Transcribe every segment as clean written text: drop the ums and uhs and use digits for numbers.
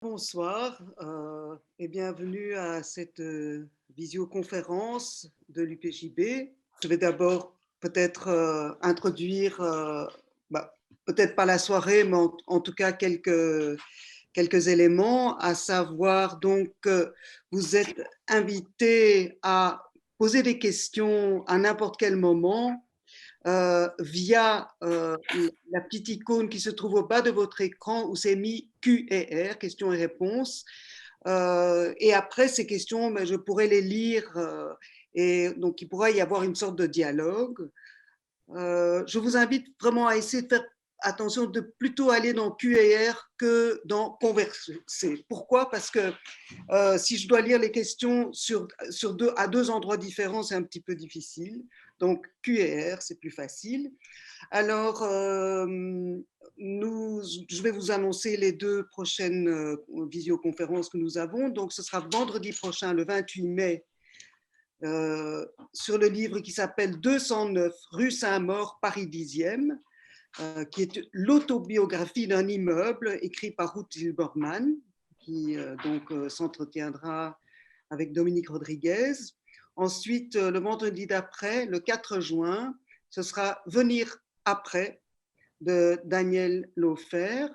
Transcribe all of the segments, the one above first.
Bonsoir et bienvenue à cette visioconférence de l'UPJB. Je vais d'abord peut-être introduire, peut-être pas la soirée, mais en tout cas quelques éléments, à savoir donc vous êtes invités à poser des questions à n'importe quel moment via la petite icône qui se trouve au bas de votre écran où c'est mis Q et R, questions et réponses. Et après ces questions, mais je pourrais les lire et donc il pourra y avoir une sorte de dialogue. Je vous invite vraiment à essayer de faire attention de plutôt aller dans Q et R que dans converser. Pourquoi? Parce que si je dois lire les questions à deux endroits différents, c'est un petit peu difficile. Donc Q et R, c'est plus facile. Alors, je vais vous annoncer les deux prochaines visioconférences que nous avons. Donc, ce sera vendredi prochain, le 28 mai, sur le livre qui s'appelle 209 rue Saint-Maur, Paris 10e, qui est l'autobiographie d'un immeuble écrit par Ruth Zilberman, qui s'entretiendra avec Dominique Rodriguez. Ensuite, le vendredi d'après, le 4 juin, ce sera Venir après de Daniel Laufer.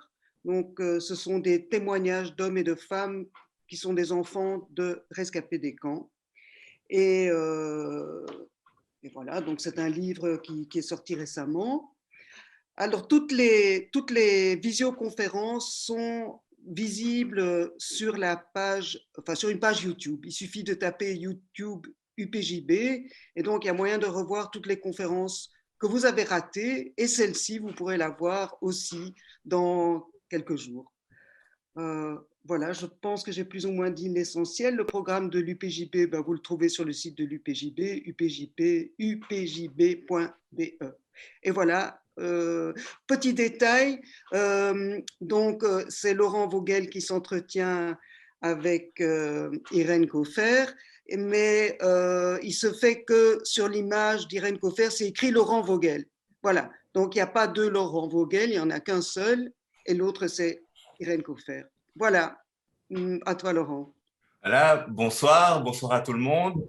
Donc, ce sont des témoignages d'hommes et de femmes qui sont des enfants de rescapés des camps. Et voilà, donc c'est un livre qui est sorti récemment. Alors, toutes les visioconférences sont visibles sur sur une page YouTube. Il suffit de taper YouTube UPJB et donc il y a moyen de revoir toutes les conférences que vous avez ratées et celle-ci, vous pourrez la voir aussi dans quelques jours. Voilà, je pense que j'ai plus ou moins dit l'essentiel. Le programme de l'UPJB, vous le trouvez sur le site de l'UPJB, upjb.be. Et voilà, petit détail, c'est Laurent Vogel qui s'entretient avec Irène Coffer, mais il se fait que sur l'image d'Irène Coffer, c'est écrit Laurent Vogel. Voilà, donc il n'y a pas deux Laurent Vogel, il n'y en a qu'un seul, et l'autre c'est Irène Coffer. Voilà, à toi Laurent. Voilà, bonsoir, bonsoir à tout le monde.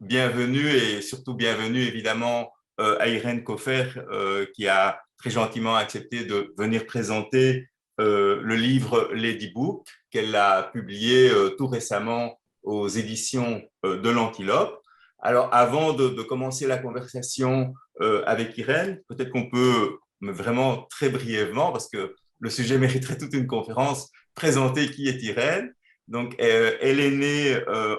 Bienvenue et surtout bienvenue évidemment à Irène Coffer qui a très gentiment accepté de venir présenter le livre Ladybook qu'elle a publié tout récemment aux éditions de l'Antilope. Alors avant de commencer la conversation avec Irène, peut-être qu'on peut vraiment très brièvement, parce que le sujet mériterait toute une conférence, présenter qui est Irène. Donc, elle est née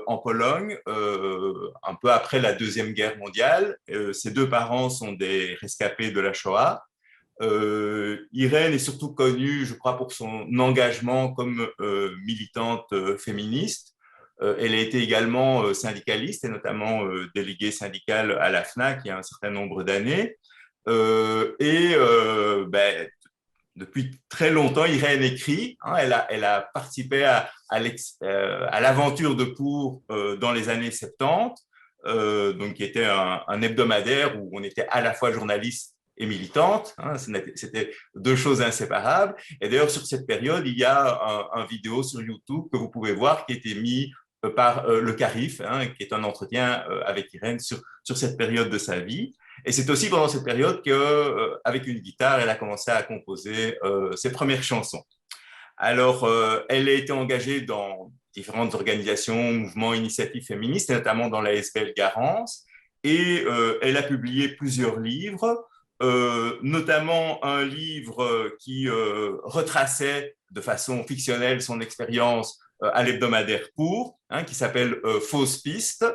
en Pologne un peu après la Deuxième Guerre mondiale. Ses deux parents sont des rescapés de la Shoah. Irène est surtout connue, je crois, pour son engagement comme militante féministe. Elle a été également syndicaliste et notamment déléguée syndicale à la FNAC il y a un certain nombre d'années. Depuis très longtemps, Irène écrit. Elle a participé à l'aventure de Pour dans les années 70, donc qui était un hebdomadaire où on était à la fois journaliste et militante. C'était deux choses inséparables. Et d'ailleurs, sur cette période, il y a un vidéo sur YouTube que vous pouvez voir qui a été mis par le Carif, qui est un entretien avec Irène sur cette période de sa vie. Et c'est aussi pendant cette période qu'avec une guitare, elle a commencé à composer ses premières chansons. Alors, elle a été engagée dans différentes organisations, mouvements, initiatives féministes, et notamment dans la SBL Garance. Et elle a publié plusieurs livres, notamment un livre qui retraçait de façon fictionnelle son expérience à l'hebdomadaire Pour, qui s'appelle Fausse piste.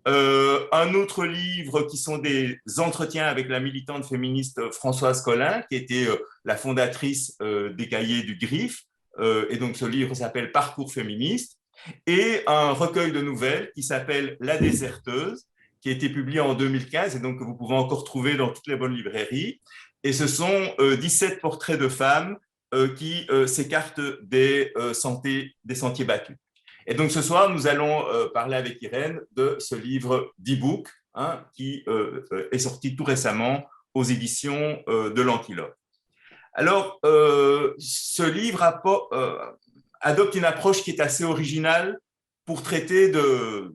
Un autre livre qui sont des entretiens avec la militante féministe Françoise Collin, qui était la fondatrice des Cahiers du Griffe. Et donc ce livre s'appelle Parcours féministe. Et un recueil de nouvelles qui s'appelle La déserteuse, qui a été publié en 2015 et donc que vous pouvez encore trouver dans toutes les bonnes librairies. Et ce sont 17 portraits de femmes qui s'écartent des sentiers battus. Et donc ce soir, nous allons parler avec Irène de ce livre d'e-book qui est sorti tout récemment aux éditions de l'Antilope. Alors, ce livre adopte une approche qui est assez originale pour traiter de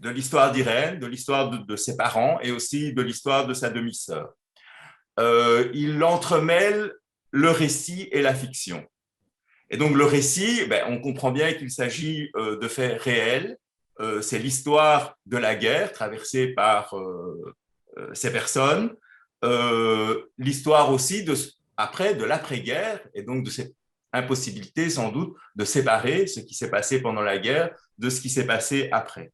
l'histoire d'Irène, de l'histoire de ses parents et aussi de l'histoire de sa demi-sœur. Il entremêle le récit et la fiction. Et donc le récit, on comprend bien qu'il s'agit de faits réels. C'est l'histoire de la guerre traversée par ces personnes, l'histoire aussi après de l'après-guerre et donc de cette impossibilité sans doute de séparer ce qui s'est passé pendant la guerre de ce qui s'est passé après.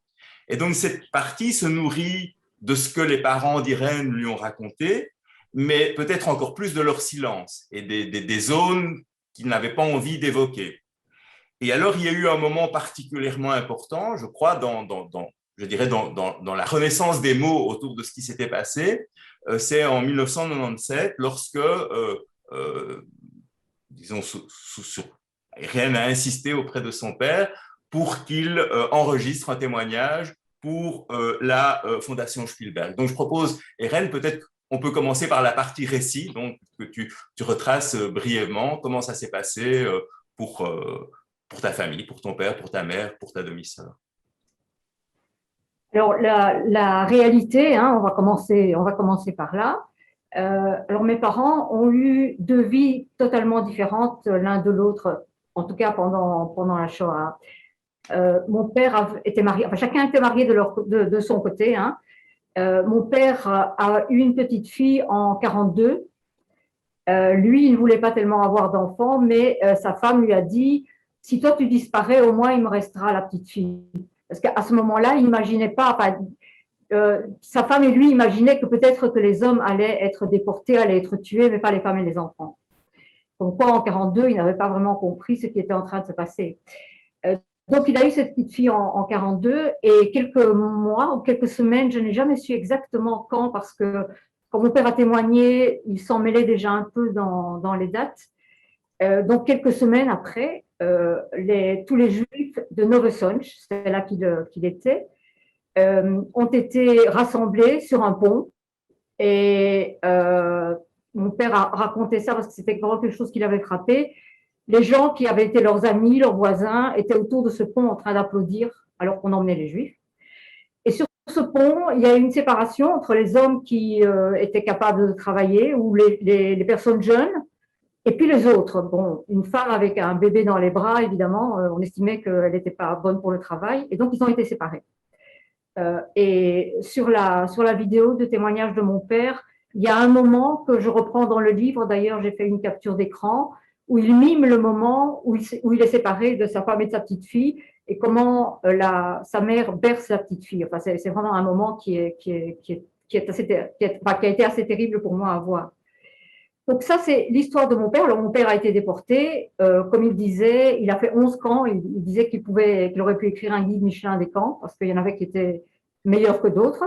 Et donc cette partie se nourrit de ce que les parents d'Irène lui ont raconté, mais peut-être encore plus de leur silence et des zones qu'ils n'avaient pas envie d'évoquer. Et alors, il y a eu un moment particulièrement important, je crois, je dirais dans la renaissance des mots autour de ce qui s'était passé. C'est en 1997, lorsque, disons, Irène a insisté auprès de son père pour qu'il enregistre un témoignage pour la Fondation Spielberg. Donc, je propose, Irène, peut-être on peut commencer par la partie récit, donc que tu retraces brièvement comment ça s'est passé pour ta famille, pour ton père, pour ta mère, pour ta demi-sœur. Alors, la réalité, on va commencer par là. Alors, mes parents ont eu deux vies totalement différentes l'un de l'autre, en tout cas pendant la Shoah. Mon père était marié, enfin, chacun était marié de son côté. Mon père a eu une petite fille en 1942. Lui, il ne voulait pas tellement avoir d'enfants, mais sa femme lui a dit « Si toi tu disparais, au moins il me restera la petite fille. » Parce qu'à ce moment-là, il n'imaginait pas, sa femme et lui imaginaient que peut-être que les hommes allaient être déportés, allaient être tués, mais pas les femmes et les enfants. Donc, en 1942, il n'avait pas vraiment compris ce qui était en train de se passer. Donc, il a eu cette petite fille en 1942 et quelques mois ou quelques semaines, je n'ai jamais su exactement quand, parce que quand mon père a témoigné, il s'en mêlait déjà un peu dans les dates. Donc, quelques semaines après, tous les Juifs de Novosonch, c'est là qu'il était, ont été rassemblés sur un pont. Et mon père a raconté ça parce que c'était vraiment quelque chose qui l'avait frappé. Les gens qui avaient été leurs amis, leurs voisins, étaient autour de ce pont en train d'applaudir alors qu'on emmenait les Juifs. Et sur ce pont, il y a eu une séparation entre les hommes qui étaient capables de travailler ou les personnes jeunes et puis les autres. Bon, une femme avec un bébé dans les bras, évidemment, on estimait qu'elle n'était pas bonne pour le travail et donc ils ont été séparés. Et sur la vidéo de témoignage de mon père, il y a un moment que je reprends dans le livre, d'ailleurs j'ai fait une capture d'écran, où il mime le moment où il est séparé de sa femme et de sa petite fille et comment sa mère berce la petite fille. Enfin, c'est vraiment un moment qui a été assez terrible pour moi à voir. Donc ça, c'est l'histoire de mon père. Alors, mon père a été déporté. Comme il disait, il a fait 11 camps. Il disait qu'il aurait pu écrire un guide Michelin des camps parce qu'il y en avait qui étaient meilleurs que d'autres.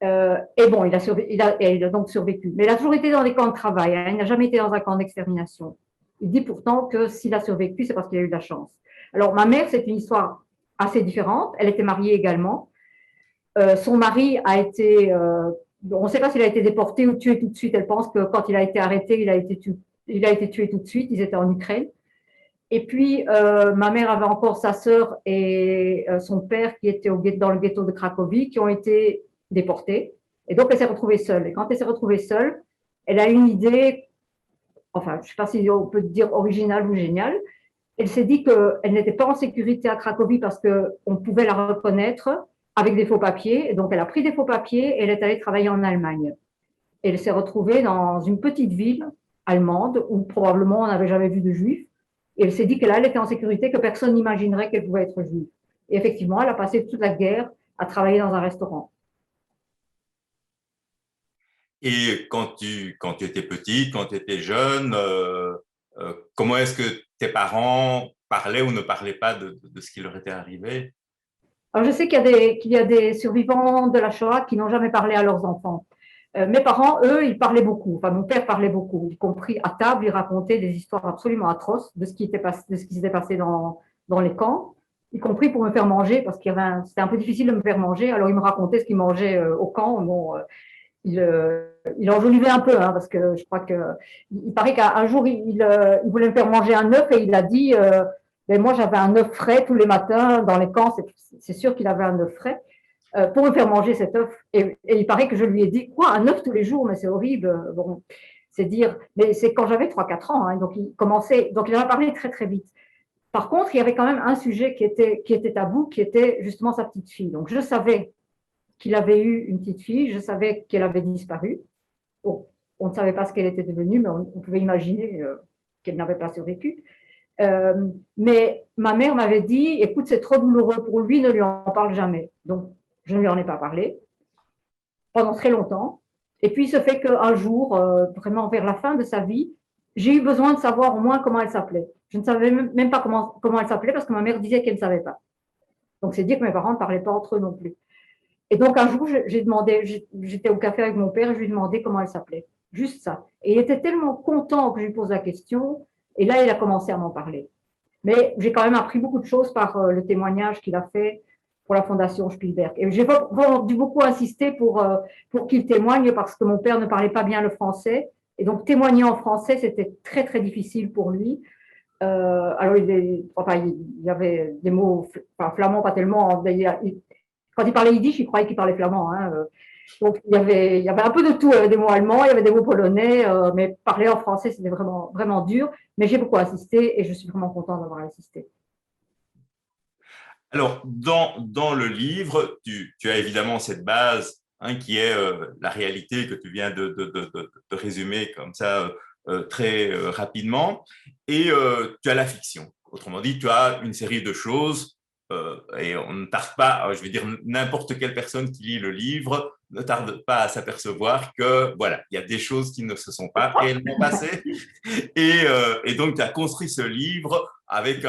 Et bon, il a donc survécu. Mais il a toujours été dans des camps de travail. Il n'a jamais été dans un camp d'extermination. Il dit pourtant que s'il a survécu, c'est parce qu'il a eu de la chance. Alors, ma mère, c'est une histoire assez différente. Elle était mariée également. Son mari a été... on ne sait pas s'il a été déporté ou tué tout de suite. Elle pense que quand il a été arrêté, il a été tué tout de suite. Ils étaient en Ukraine. Et puis, ma mère avait encore sa sœur et son père qui étaient dans le ghetto de Cracovie, qui ont été déportés. Et donc, elle s'est retrouvée seule. Et quand elle s'est retrouvée seule, elle a eu une idée, enfin, je ne sais pas si on peut dire originale ou géniale. Elle s'est dit qu'elle n'était pas en sécurité à Cracovie parce qu'on pouvait la reconnaître avec des faux papiers. Et donc, elle a pris des faux papiers et elle est allée travailler en Allemagne. Et elle s'est retrouvée dans une petite ville allemande où probablement on n'avait jamais vu de juifs. Et elle s'est dit que là, elle était en sécurité, que personne n'imaginerait qu'elle pouvait être juive. Et effectivement, elle a passé toute la guerre à travailler dans un restaurant. Et quand tu étais petite, quand tu étais jeune, comment est-ce que tes parents parlaient ou ne parlaient pas de ce qui leur était arrivé? Alors, je sais qu'il y a des survivants de la Shoah qui n'ont jamais parlé à leurs enfants. Mes parents, eux, ils parlaient beaucoup. Enfin, mon père parlait beaucoup, y compris à table, il racontait des histoires absolument atroces de ce qui s'était passé dans les camps, y compris pour me faire manger, parce c'était un peu difficile de me faire manger. Alors, il me racontait ce qu'il mangeait au camp. Bon, il enjolivait un peu, parce que je crois il paraît qu'un jour, il voulait me faire manger un œuf et il a dit Mais moi, j'avais un œuf frais tous les matins dans les camps, c'est sûr qu'il avait un œuf frais, pour me faire manger cet œuf. Et il paraît que je lui ai dit, quoi, un œuf tous les jours, mais c'est horrible. Bon, c'est dire, mais c'est quand j'avais 3-4 ans, hein, donc il en a parlé très très vite. Par contre, il y avait quand même un sujet qui était tabou, qui était justement sa petite fille. Donc je savais qu'il avait eu une petite fille, je savais qu'elle avait disparu. Bon, on ne savait pas ce qu'elle était devenue, mais on pouvait imaginer qu'elle n'avait pas survécu. Mais ma mère m'avait dit, écoute, c'est trop douloureux pour lui, ne lui en parle jamais. Donc, je ne lui en ai pas parlé pendant très longtemps. Et puis, il se fait qu'un jour, vraiment vers la fin de sa vie, j'ai eu besoin de savoir au moins comment elle s'appelait. Je ne savais même pas comment elle s'appelait parce que ma mère disait qu'elle ne savait pas. Donc, c'est dire que mes parents ne parlaient pas entre eux non plus. Et donc, un jour, j'ai demandé, j'étais au café avec mon père et je lui ai demandé comment elle s'appelait. Juste ça. Et il était tellement content que je lui pose la question. Et là, il a commencé à m'en parler. Mais j'ai quand même appris beaucoup de choses par le témoignage qu'il a fait pour la Fondation Spielberg. Et j'ai dû beaucoup insister pour qu'il témoigne parce que mon père ne parlait pas bien le français. Et donc, témoigner en français, c'était très, très difficile pour lui. Alors, il y avait des mots, enfin, flamand, pas tellement. Quand il parlait yiddish, il croyait qu'il parlait flamand. Hein. Donc, il y avait un peu de tout. Il y avait des mots allemands, il y avait des mots polonais, mais parler en français, c'était vraiment, vraiment dur. Mais j'ai beaucoup assisté et je suis vraiment contente d'avoir assisté. Alors, dans le livre, tu as évidemment cette base qui est la réalité que tu viens de résumer comme ça très rapidement, et tu as la fiction. Autrement dit, tu as une série de choses, et on ne tarde pas, je veux dire, n'importe quelle personne qui lit le livre ne tarde pas à s'apercevoir que, voilà, il y a des choses qui ne se sont pas réellement passées, et donc tu as construit ce livre avec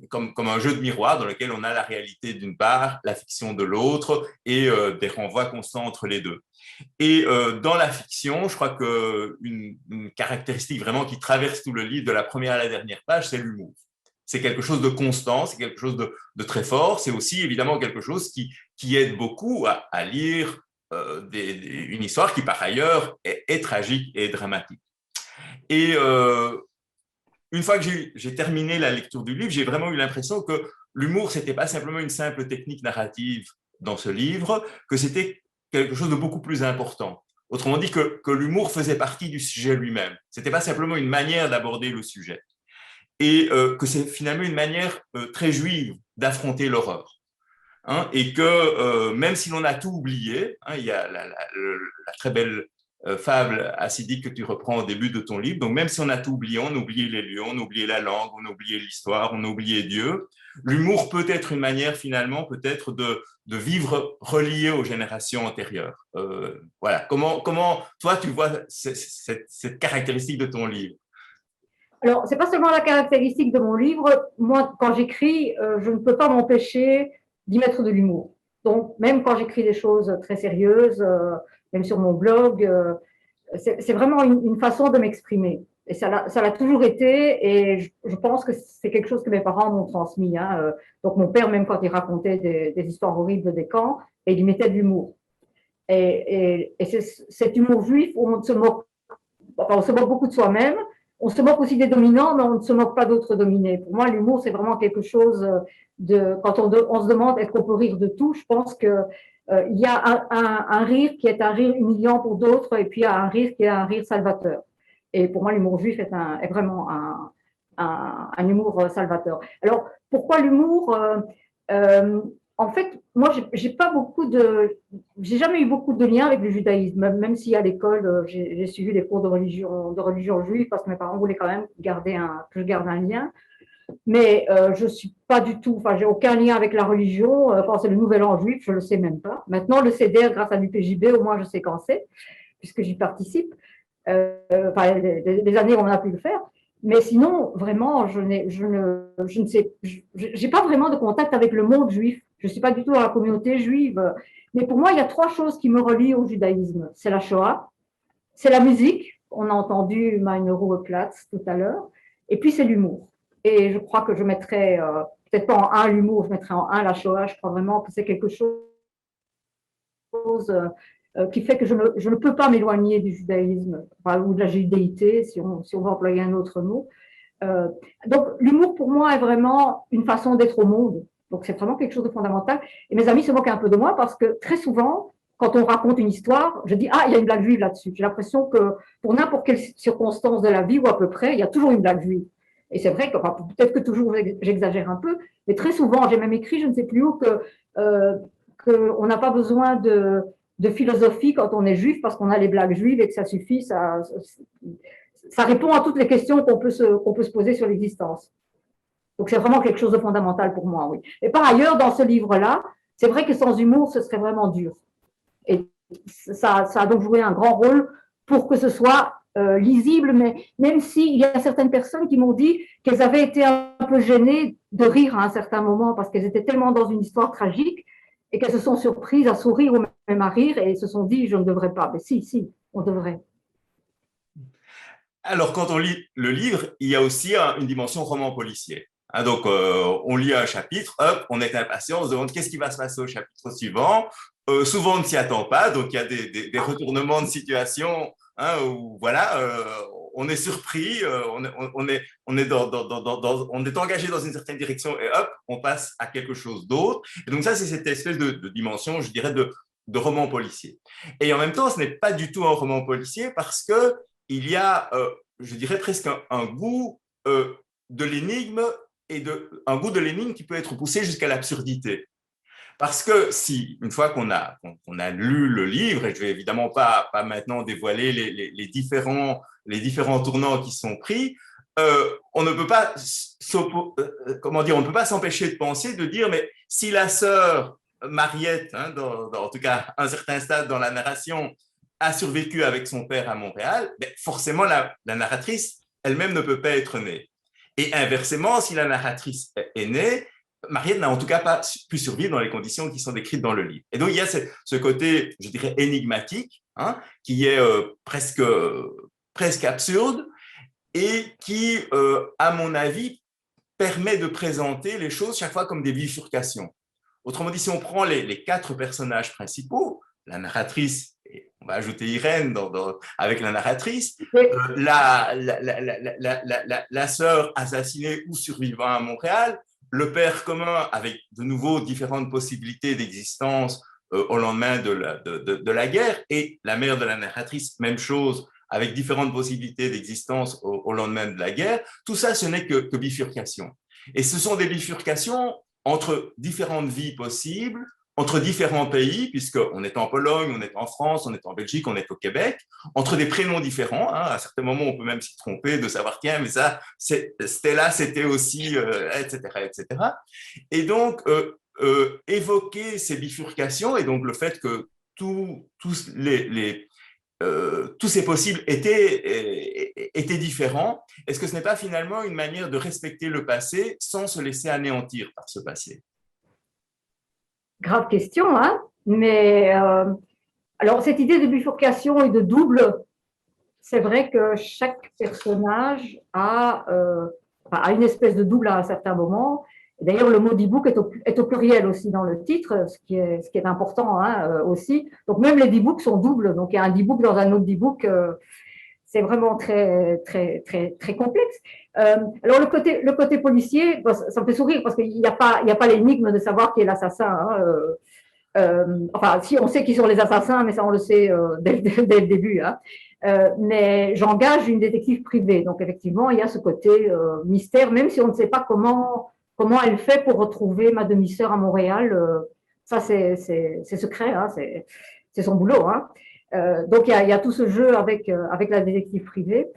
comme un jeu de miroir dans lequel on a la réalité d'une part, la fiction de l'autre et des renvois constants entre les deux. Et dans la fiction, je crois qu'une caractéristique vraiment qui traverse tout le livre de la première à la dernière page, c'est l'humour. C'est quelque chose de constant, c'est quelque chose de très fort. C'est aussi évidemment quelque chose qui aide beaucoup à lire une histoire qui par ailleurs est tragique et dramatique. Et une fois que j'ai terminé la lecture du livre, j'ai vraiment eu l'impression que l'humour, c'était pas simplement une simple technique narrative dans ce livre, que c'était quelque chose de beaucoup plus important. Autrement dit, que l'humour faisait partie du sujet lui-même. C'était pas simplement une manière d'aborder le sujet. Et que c'est finalement une manière très juive d'affronter l'horreur. Et que même si l'on a tout oublié, il y a la très belle fable acidique que tu reprends au début de ton livre. Donc, même si on a tout oublié, on a oublié les lieux, on a oublié la langue, on a oublié l'histoire, on a oublié Dieu, l'humour peut être une manière finalement peut-être de vivre relié aux générations antérieures. Voilà. Comment toi, tu vois cette caractéristique de ton livre? Alors, c'est pas seulement la caractéristique de mon livre. Moi, quand j'écris, je ne peux pas m'empêcher d'y mettre de l'humour. Donc, même quand j'écris des choses très sérieuses, même sur mon blog, c'est vraiment une façon de m'exprimer. Et ça l'a toujours été, et je pense que c'est quelque chose que mes parents m'ont transmis. Hein. Donc, mon père, même quand il racontait des histoires horribles des camps, et il y mettait de l'humour. Et c'est cet humour juif où on se moque beaucoup de soi-même, on se moque aussi des dominants, mais on ne se moque pas d'autres dominés. Pour moi, l'humour, c'est vraiment quelque chose de… Quand on se demande est-ce qu'on peut rire de tout, je pense qu'il y a un rire qui est un rire humiliant pour d'autres, et puis il y a un rire qui est un rire salvateur. Et pour moi, l'humour juif est vraiment un humour salvateur. Alors, pourquoi l'humour en fait, moi, j'ai jamais eu beaucoup de liens avec le judaïsme, même si à l'école, j'ai suivi les cours de religion juive parce que mes parents voulaient quand même que je garde un lien. Mais je suis pas du tout, enfin, j'ai aucun lien avec la religion. Quand c'est le Nouvel An juif, je le sais même pas. Maintenant, le CDR, grâce à l'UPJB, au moins, je sais quand c'est, puisque j'y participe. Enfin, les années où on a pu le faire. Mais sinon, vraiment, je ne sais, j'ai pas vraiment de contact avec le monde juif. Je suis pas du tout dans la communauté juive. Mais pour moi, il y a 3 choses qui me relient au judaïsme. C'est la Shoah, c'est la musique. On a entendu Meine Ruhe Platz tout à l'heure. Et puis, c'est l'humour. Et je crois que je mettrais, peut-être pas en 1 l'humour, je mettrais en 1 la Shoah. Je crois vraiment que c'est quelque chose qui fait que je ne peux pas m'éloigner du judaïsme, enfin, ou de la judéité, si on veut employer un autre mot. Euh, donc, l'humour, pour moi, est vraiment une façon d'être au monde. Donc, c'est vraiment quelque chose de fondamental. Et mes amis se moquent un peu de moi parce que très souvent, quand on raconte une histoire, je dis, ah, il y a une blague juive là-dessus. J'ai l'impression que pour n'importe quelle circonstance de la vie ou à peu près, il y a toujours une blague juive. Et c'est vrai que, enfin, peut-être que toujours j'exagère un peu, mais très souvent, j'ai même écrit, je ne sais plus où, qu'on n'a pas besoin de philosophie quand on est juif parce qu'on a les blagues juives et que ça suffit, ça répond à toutes les questions qu'on peut se poser sur l'existence. Donc, c'est vraiment quelque chose de fondamental pour moi, oui. Et par ailleurs, dans ce livre-là, c'est vrai que sans humour, ce serait vraiment dur. Et ça a donc joué un grand rôle pour que ce soit lisible, mais même s'il y a certaines personnes qui m'ont dit qu'elles avaient été un peu gênées de rire à un certain moment parce qu'elles étaient tellement dans une histoire tragique et qu'elles se sont surprises à sourire ou même à rire et se sont dit, je ne devrais pas. Mais si, on devrait. Alors, quand on lit le livre, il y a aussi une dimension roman policier. Donc, on lit un chapitre, hop, on est impatient, on se demande qu'est-ce qui va se passer au chapitre suivant. Souvent, on ne s'y attend pas, donc il y a des retournements de situation où voilà, on est surpris, on est engagé dans une certaine direction et hop, on passe à quelque chose d'autre. Et donc ça, c'est cette espèce de dimension, je dirais, de roman policier. Et en même temps, ce n'est pas du tout un roman policier parce que il y a, je dirais presque un goût de l'énigme et un goût de l'énigme qui peut être poussé jusqu'à l'absurdité. Parce que si, une fois qu'on a lu le livre, et je vais évidemment pas maintenant dévoiler les différents tournants qui sont pris, on ne peut pas comment dire, on ne peut pas s'empêcher de penser, de dire, mais si la sœur Mariette, en tout cas à un certain stade dans la narration, a survécu avec son père à Montréal, ben forcément la narratrice elle-même ne peut pas être née. Et inversement, si la narratrice est née, Mariette n'a en tout cas pas pu survivre dans les conditions qui sont décrites dans le livre. Et donc, il y a ce côté, je dirais, énigmatique, qui est presque absurde et qui, à mon avis, permet de présenter les choses chaque fois comme des bifurcations. Autrement dit, si on prend les 4 personnages principaux, la narratrice, et on va ajouter Irène avec la narratrice, la sœur assassinée ou survivant à Montréal, le père commun avec de nouveau différentes possibilités d'existence au lendemain de la guerre, et la mère de la narratrice, même chose, avec différentes possibilités d'existence au lendemain de la guerre. Tout ça, ce n'est que bifurcation. Et ce sont des bifurcations entre différentes vies possibles, entre différents pays, puisqu'on est en Pologne, on est en France, on est en Belgique, on est au Québec, entre des prénoms différents. À certains moments, on peut même s'y tromper de savoir tiens, mais ça, Stella, c'était aussi, etc., etc. Et donc, évoquer ces bifurcations et donc le fait que tous ces possibles étaient différents, est-ce que ce n'est pas finalement une manière de respecter le passé sans se laisser anéantir par ce passé? Grave question, hein? Mais alors, cette idée de bifurcation et de double, c'est vrai que chaque personnage a une espèce de double à un certain moment. D'ailleurs, le mot d'e-book est au pluriel aussi dans le titre, ce qui est important aussi. Donc, même les e-books sont doubles. Donc, il y a un e-book dans un autre e-book. C'est vraiment très, très, très, très complexe. Alors, le côté policier, ça me fait sourire parce qu'il n'y a pas l'énigme de savoir qui est l'assassin. Enfin, si on sait qui sont les assassins, mais ça, on le sait dès le début. Mais j'engage une détective privée. Donc, effectivement, il y a ce côté mystère, même si on ne sait pas comment elle fait pour retrouver ma demi-sœur à Montréal. Ça, c'est secret, c'est son boulot. Donc, il y a tout ce jeu avec la détective privée.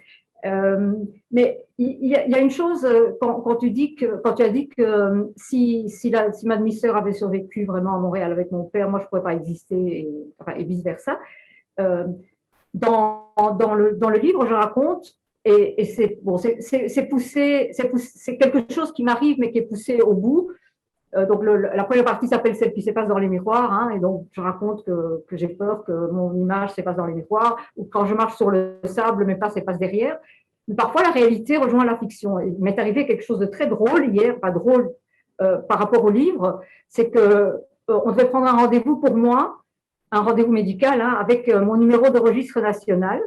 Mais il y a une chose, quand tu as dit que si ma demi-sœur avait survécu vraiment à Montréal avec mon père, moi, je ne pourrais pas exister et vice-versa. Dans le livre, je raconte, et c'est quelque chose qui m'arrive, mais qui est poussé au bout. Donc, la première partie s'appelle Celle qui s'efface dans les miroirs, et donc je raconte que j'ai peur que mon image s'efface dans les miroirs, ou quand je marche sur le sable, mes pas s'effacent derrière. Mais parfois, la réalité rejoint la fiction. Il m'est arrivé quelque chose de très drôle hier, pas drôle par rapport au livre, c'est que on devait prendre un rendez-vous pour moi, un rendez-vous médical avec mon numéro de registre national.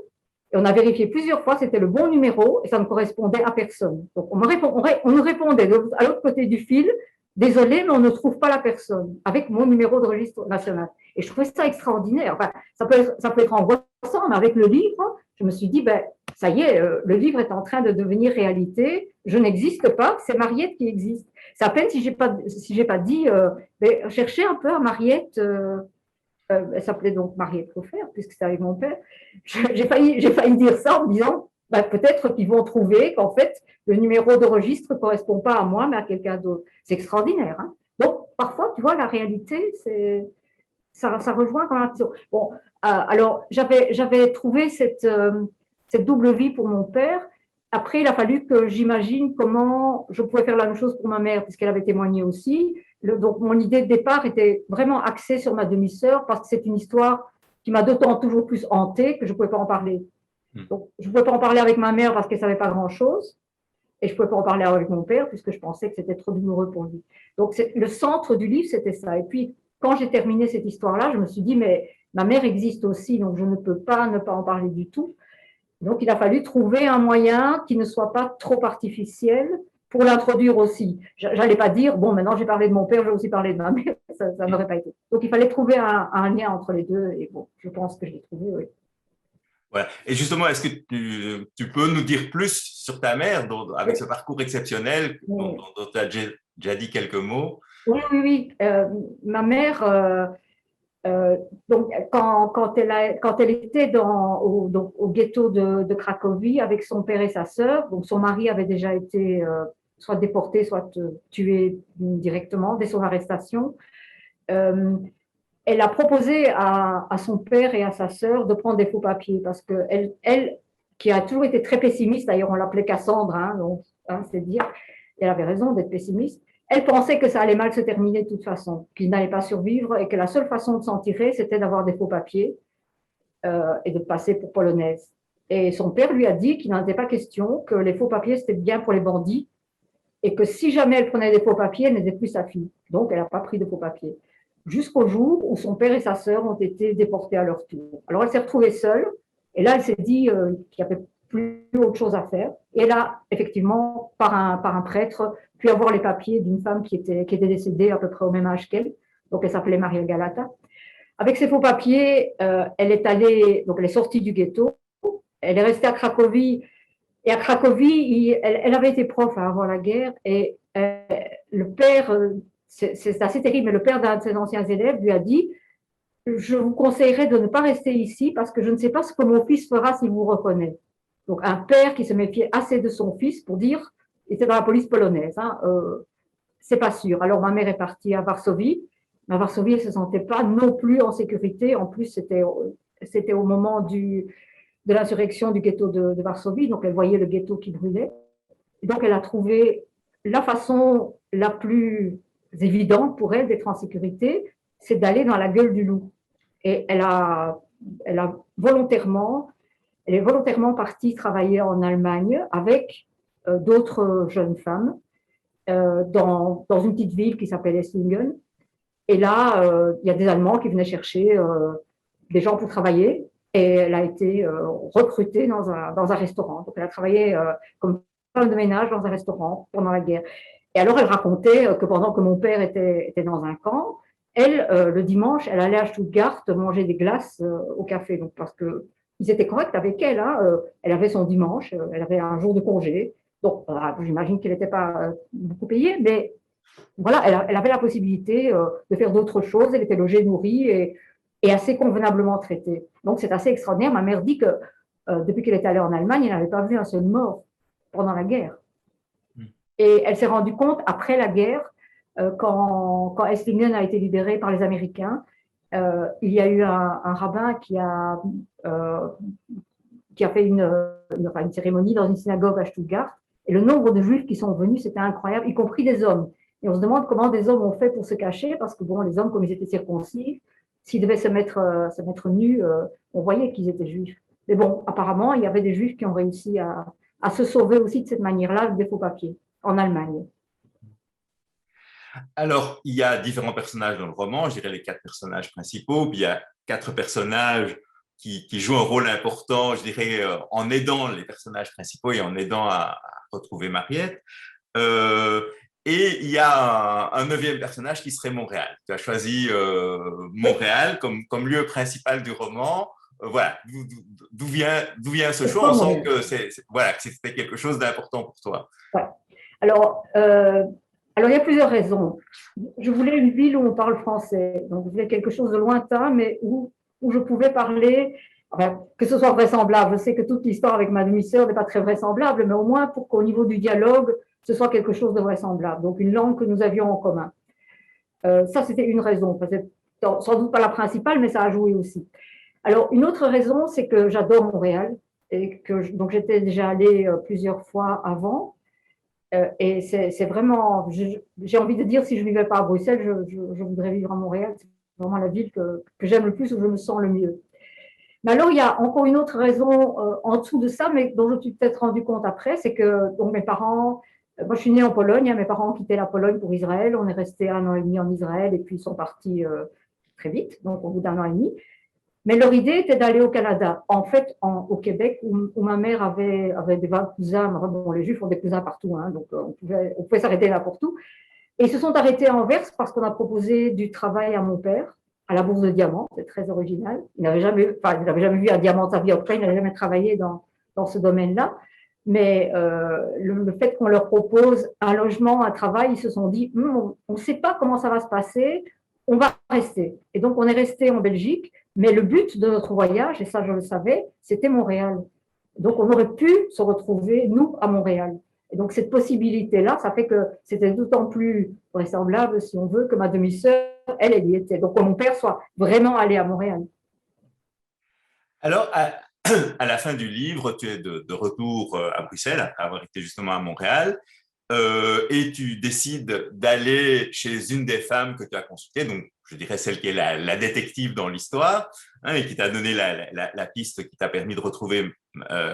Et on a vérifié plusieurs fois, c'était le bon numéro et ça ne correspondait à personne. Donc, on nous répondait à l'autre côté du fil, désolé, mais on ne trouve pas la personne avec mon numéro de registre national. Et je trouvais ça extraordinaire. Enfin, ça peut être angoissant, mais avec le livre, je me suis dit, ben, ça y est, le livre est en train de devenir réalité. Je n'existe pas, c'est Mariette qui existe. C'est à peine si j'ai pas dit, ben, cherchez un peu à Mariette. Elle s'appelait donc Mariette Coffert, puisque c'était avec mon père. J'ai failli dire ça en me disant, bah, peut-être qu'ils vont trouver qu'en fait, le numéro de registre ne correspond pas à moi, mais à quelqu'un d'autre. C'est extraordinaire. Hein. Donc, parfois, tu vois, la réalité, ça rejoint quand même. Bon, alors, j'avais trouvé cette double vie pour mon père. Après, il a fallu que j'imagine comment je pouvais faire la même chose pour ma mère, puisqu'elle avait témoigné aussi. Donc, mon idée de départ était vraiment axée sur ma demi-sœur parce que c'est une histoire qui m'a d'autant toujours plus hantée que je ne pouvais pas en parler. Donc, je ne pouvais pas en parler avec ma mère parce qu'elle ne savait pas grand-chose et je ne pouvais pas en parler avec mon père puisque je pensais que c'était trop douloureux pour lui. Donc, le centre du livre, c'était ça. Et puis, quand j'ai terminé cette histoire-là, je me suis dit, mais ma mère existe aussi, donc je ne peux pas ne pas en parler du tout. Donc, il a fallu trouver un moyen qui ne soit pas trop artificiel pour l'introduire aussi. Je n'allais pas dire, bon, maintenant j'ai parlé de mon père, je vais aussi parler de ma mère, ça n'aurait pas été. Donc, il fallait trouver un lien entre les deux, et bon, je pense que je l'ai trouvé, oui. Voilà. Et justement, est-ce que tu peux nous dire plus sur ta mère, avec ce parcours exceptionnel dont tu as déjà dit quelques mots? Oui, oui, oui. Ma mère, donc, quand elle était au ghetto de Cracovie avec son père et sa sœur, donc son mari avait déjà été soit déporté, soit tué directement dès son arrestation. Elle a proposé à son père et à sa sœur de prendre des faux papiers parce qu'elle, qui a toujours été très pessimiste, d'ailleurs on l'appelait Cassandre, hein, donc c'est dire, elle avait raison d'être pessimiste. Elle pensait que ça allait mal se terminer de toute façon, qu'il n'allait pas survivre et que la seule façon de s'en tirer, c'était d'avoir des faux papiers et de passer pour polonaise. Et son père lui a dit qu'il n'en était pas question, que les faux papiers, c'était bien pour les bandits et que si jamais elle prenait des faux papiers, elle n'était plus sa fille. Donc, elle n'a pas pris de faux papiers. Jusqu'au jour où son père et sa sœur ont été déportés à leur tour. Alors, elle s'est retrouvée seule et là, elle s'est dit qu'il n'y avait plus autre chose à faire. Et elle a effectivement, par un prêtre, pu avoir les papiers d'une femme qui était décédée à peu près au même âge qu'elle. Donc, elle s'appelait Maria Galata. Avec ses faux papiers, elle est sortie du ghetto. Elle est restée à Cracovie. Et à Cracovie, elle avait été prof avant la guerre. Et le père, c'est assez terrible, mais le père d'un de ses anciens élèves lui a dit: je vous conseillerais de ne pas rester ici parce que je ne sais pas ce que mon fils fera s'il vous reconnaît. Donc, un père qui se méfiait assez de son fils pour dire, il était dans la police polonaise, hein, c'est pas sûr. Alors, ma mère est partie à Varsovie. Mais à Varsovie, elle ne se sentait pas non plus en sécurité. En plus, c'était au moment de l'insurrection du ghetto de Varsovie. Donc, elle voyait le ghetto qui brûlait. Et donc, elle a trouvé la façon la plus évidente pour elle d'être en sécurité, c'est d'aller dans la gueule du loup. Et elle est volontairement partie travailler en Allemagne avec d'autres jeunes femmes dans une petite ville qui s'appelle Esslingen. Et là, il y a des Allemands qui venaient chercher des gens pour travailler. Et elle a été recrutée dans un restaurant. Donc, elle a travaillé comme femme de ménage dans un restaurant pendant la guerre. Et alors, elle racontait que pendant que mon père était dans un camp, elle, le dimanche, elle allait à Stuttgart manger des glaces au café. Donc, parce qu'ils étaient corrects avec elle. Hein, elle avait son dimanche, elle avait un jour de congé. Donc, j'imagine qu'elle n'était pas beaucoup payée, mais voilà, elle avait la possibilité de faire d'autres choses. Elle était logée, nourrie et assez convenablement traitée. Donc, c'est assez extraordinaire. Ma mère dit que depuis qu'elle est allée en Allemagne, elle n'avait pas vu un seul mort pendant la guerre. Et elle s'est rendue compte, après la guerre, quand Esslingen a été libérée par les Américains, il y a eu un rabbin qui a fait une cérémonie dans une synagogue à Stuttgart. Et le nombre de juifs qui sont venus, c'était incroyable, y compris des hommes. Et on se demande comment des hommes ont fait pour se cacher, parce que bon, les hommes, comme ils étaient circoncis, s'ils devaient se mettre nus, on voyait qu'ils étaient juifs. Mais bon, apparemment, il y avait des juifs qui ont réussi à se sauver aussi de cette manière-là, avec des faux papiers, en Allemagne. Alors, il y a différents personnages dans le roman, je dirais les 4 personnages principaux, puis il y a 4 personnages qui joue un rôle important, je dirais, en aidant les personnages principaux et en aidant à retrouver Mariette. Et il y a un neuvième personnage qui serait Montréal. Tu as choisi Montréal comme lieu principal du roman. Voilà, d'où vient ce choix? On sent que voilà, que c'était quelque chose d'important pour toi. Ouais. Alors, il y a plusieurs raisons. Je voulais une ville où on parle français. Donc, je voulais quelque chose de lointain, mais où je pouvais parler, enfin, que ce soit vraisemblable. Je sais que toute l'histoire avec ma demi-sœur n'est pas très vraisemblable, mais au moins pour qu'au niveau du dialogue, ce soit quelque chose de vraisemblable. Donc, une langue que nous avions en commun. Ça, c'était une raison. Sans doute pas la principale, mais ça a joué aussi. Alors, une autre raison, c'est que j'adore Montréal et que donc j'étais déjà allée plusieurs fois avant. Et c'est vraiment, j'ai envie de dire, si je ne vivais pas à Bruxelles, je voudrais vivre à Montréal. C'est vraiment la ville que j'aime le plus, où je me sens le mieux. Mais alors, il y a encore une autre raison en dessous de ça, mais dont je me suis peut-être rendu compte après, c'est que donc, mes parents, moi je suis née en Pologne, mes parents ont quitté la Pologne pour Israël, on est resté 1 an et demi en Israël et puis ils sont partis très vite, donc au bout d'1 an et demi. Mais leur idée était d'aller au Canada, en fait au Québec, où ma mère avait des cousins. Bon, les Juifs ont des cousins partout, hein, donc on pouvait s'arrêter n'importe où. Et ils se sont arrêtés à Anvers parce qu'on a proposé du travail à mon père, à la Bourse de Diamants. C'est très original. Il n'avait jamais vu un diamant de sa vie. En tout cas, il n'avait jamais travaillé dans ce domaine-là. Mais le fait qu'on leur propose un logement, un travail, ils se sont dit, on ne sait pas comment ça va se passer, on va rester. Et donc, on est resté en Belgique. Mais le but de notre voyage, et ça je le savais, c'était Montréal. Donc on aurait pu se retrouver, nous, à Montréal. Et donc cette possibilité-là, ça fait que c'était d'autant plus vraisemblable, si on veut, que ma demi-sœur, elle y était. Donc que mon père soit vraiment allé à Montréal. Alors, à la fin du livre, tu es de retour à Bruxelles, après avoir été justement à Montréal, et tu décides d'aller chez une des femmes que tu as consultées, donc je dirais celle qui est la détective dans l'histoire, hein, et qui t'a donné la piste qui t'a permis de retrouver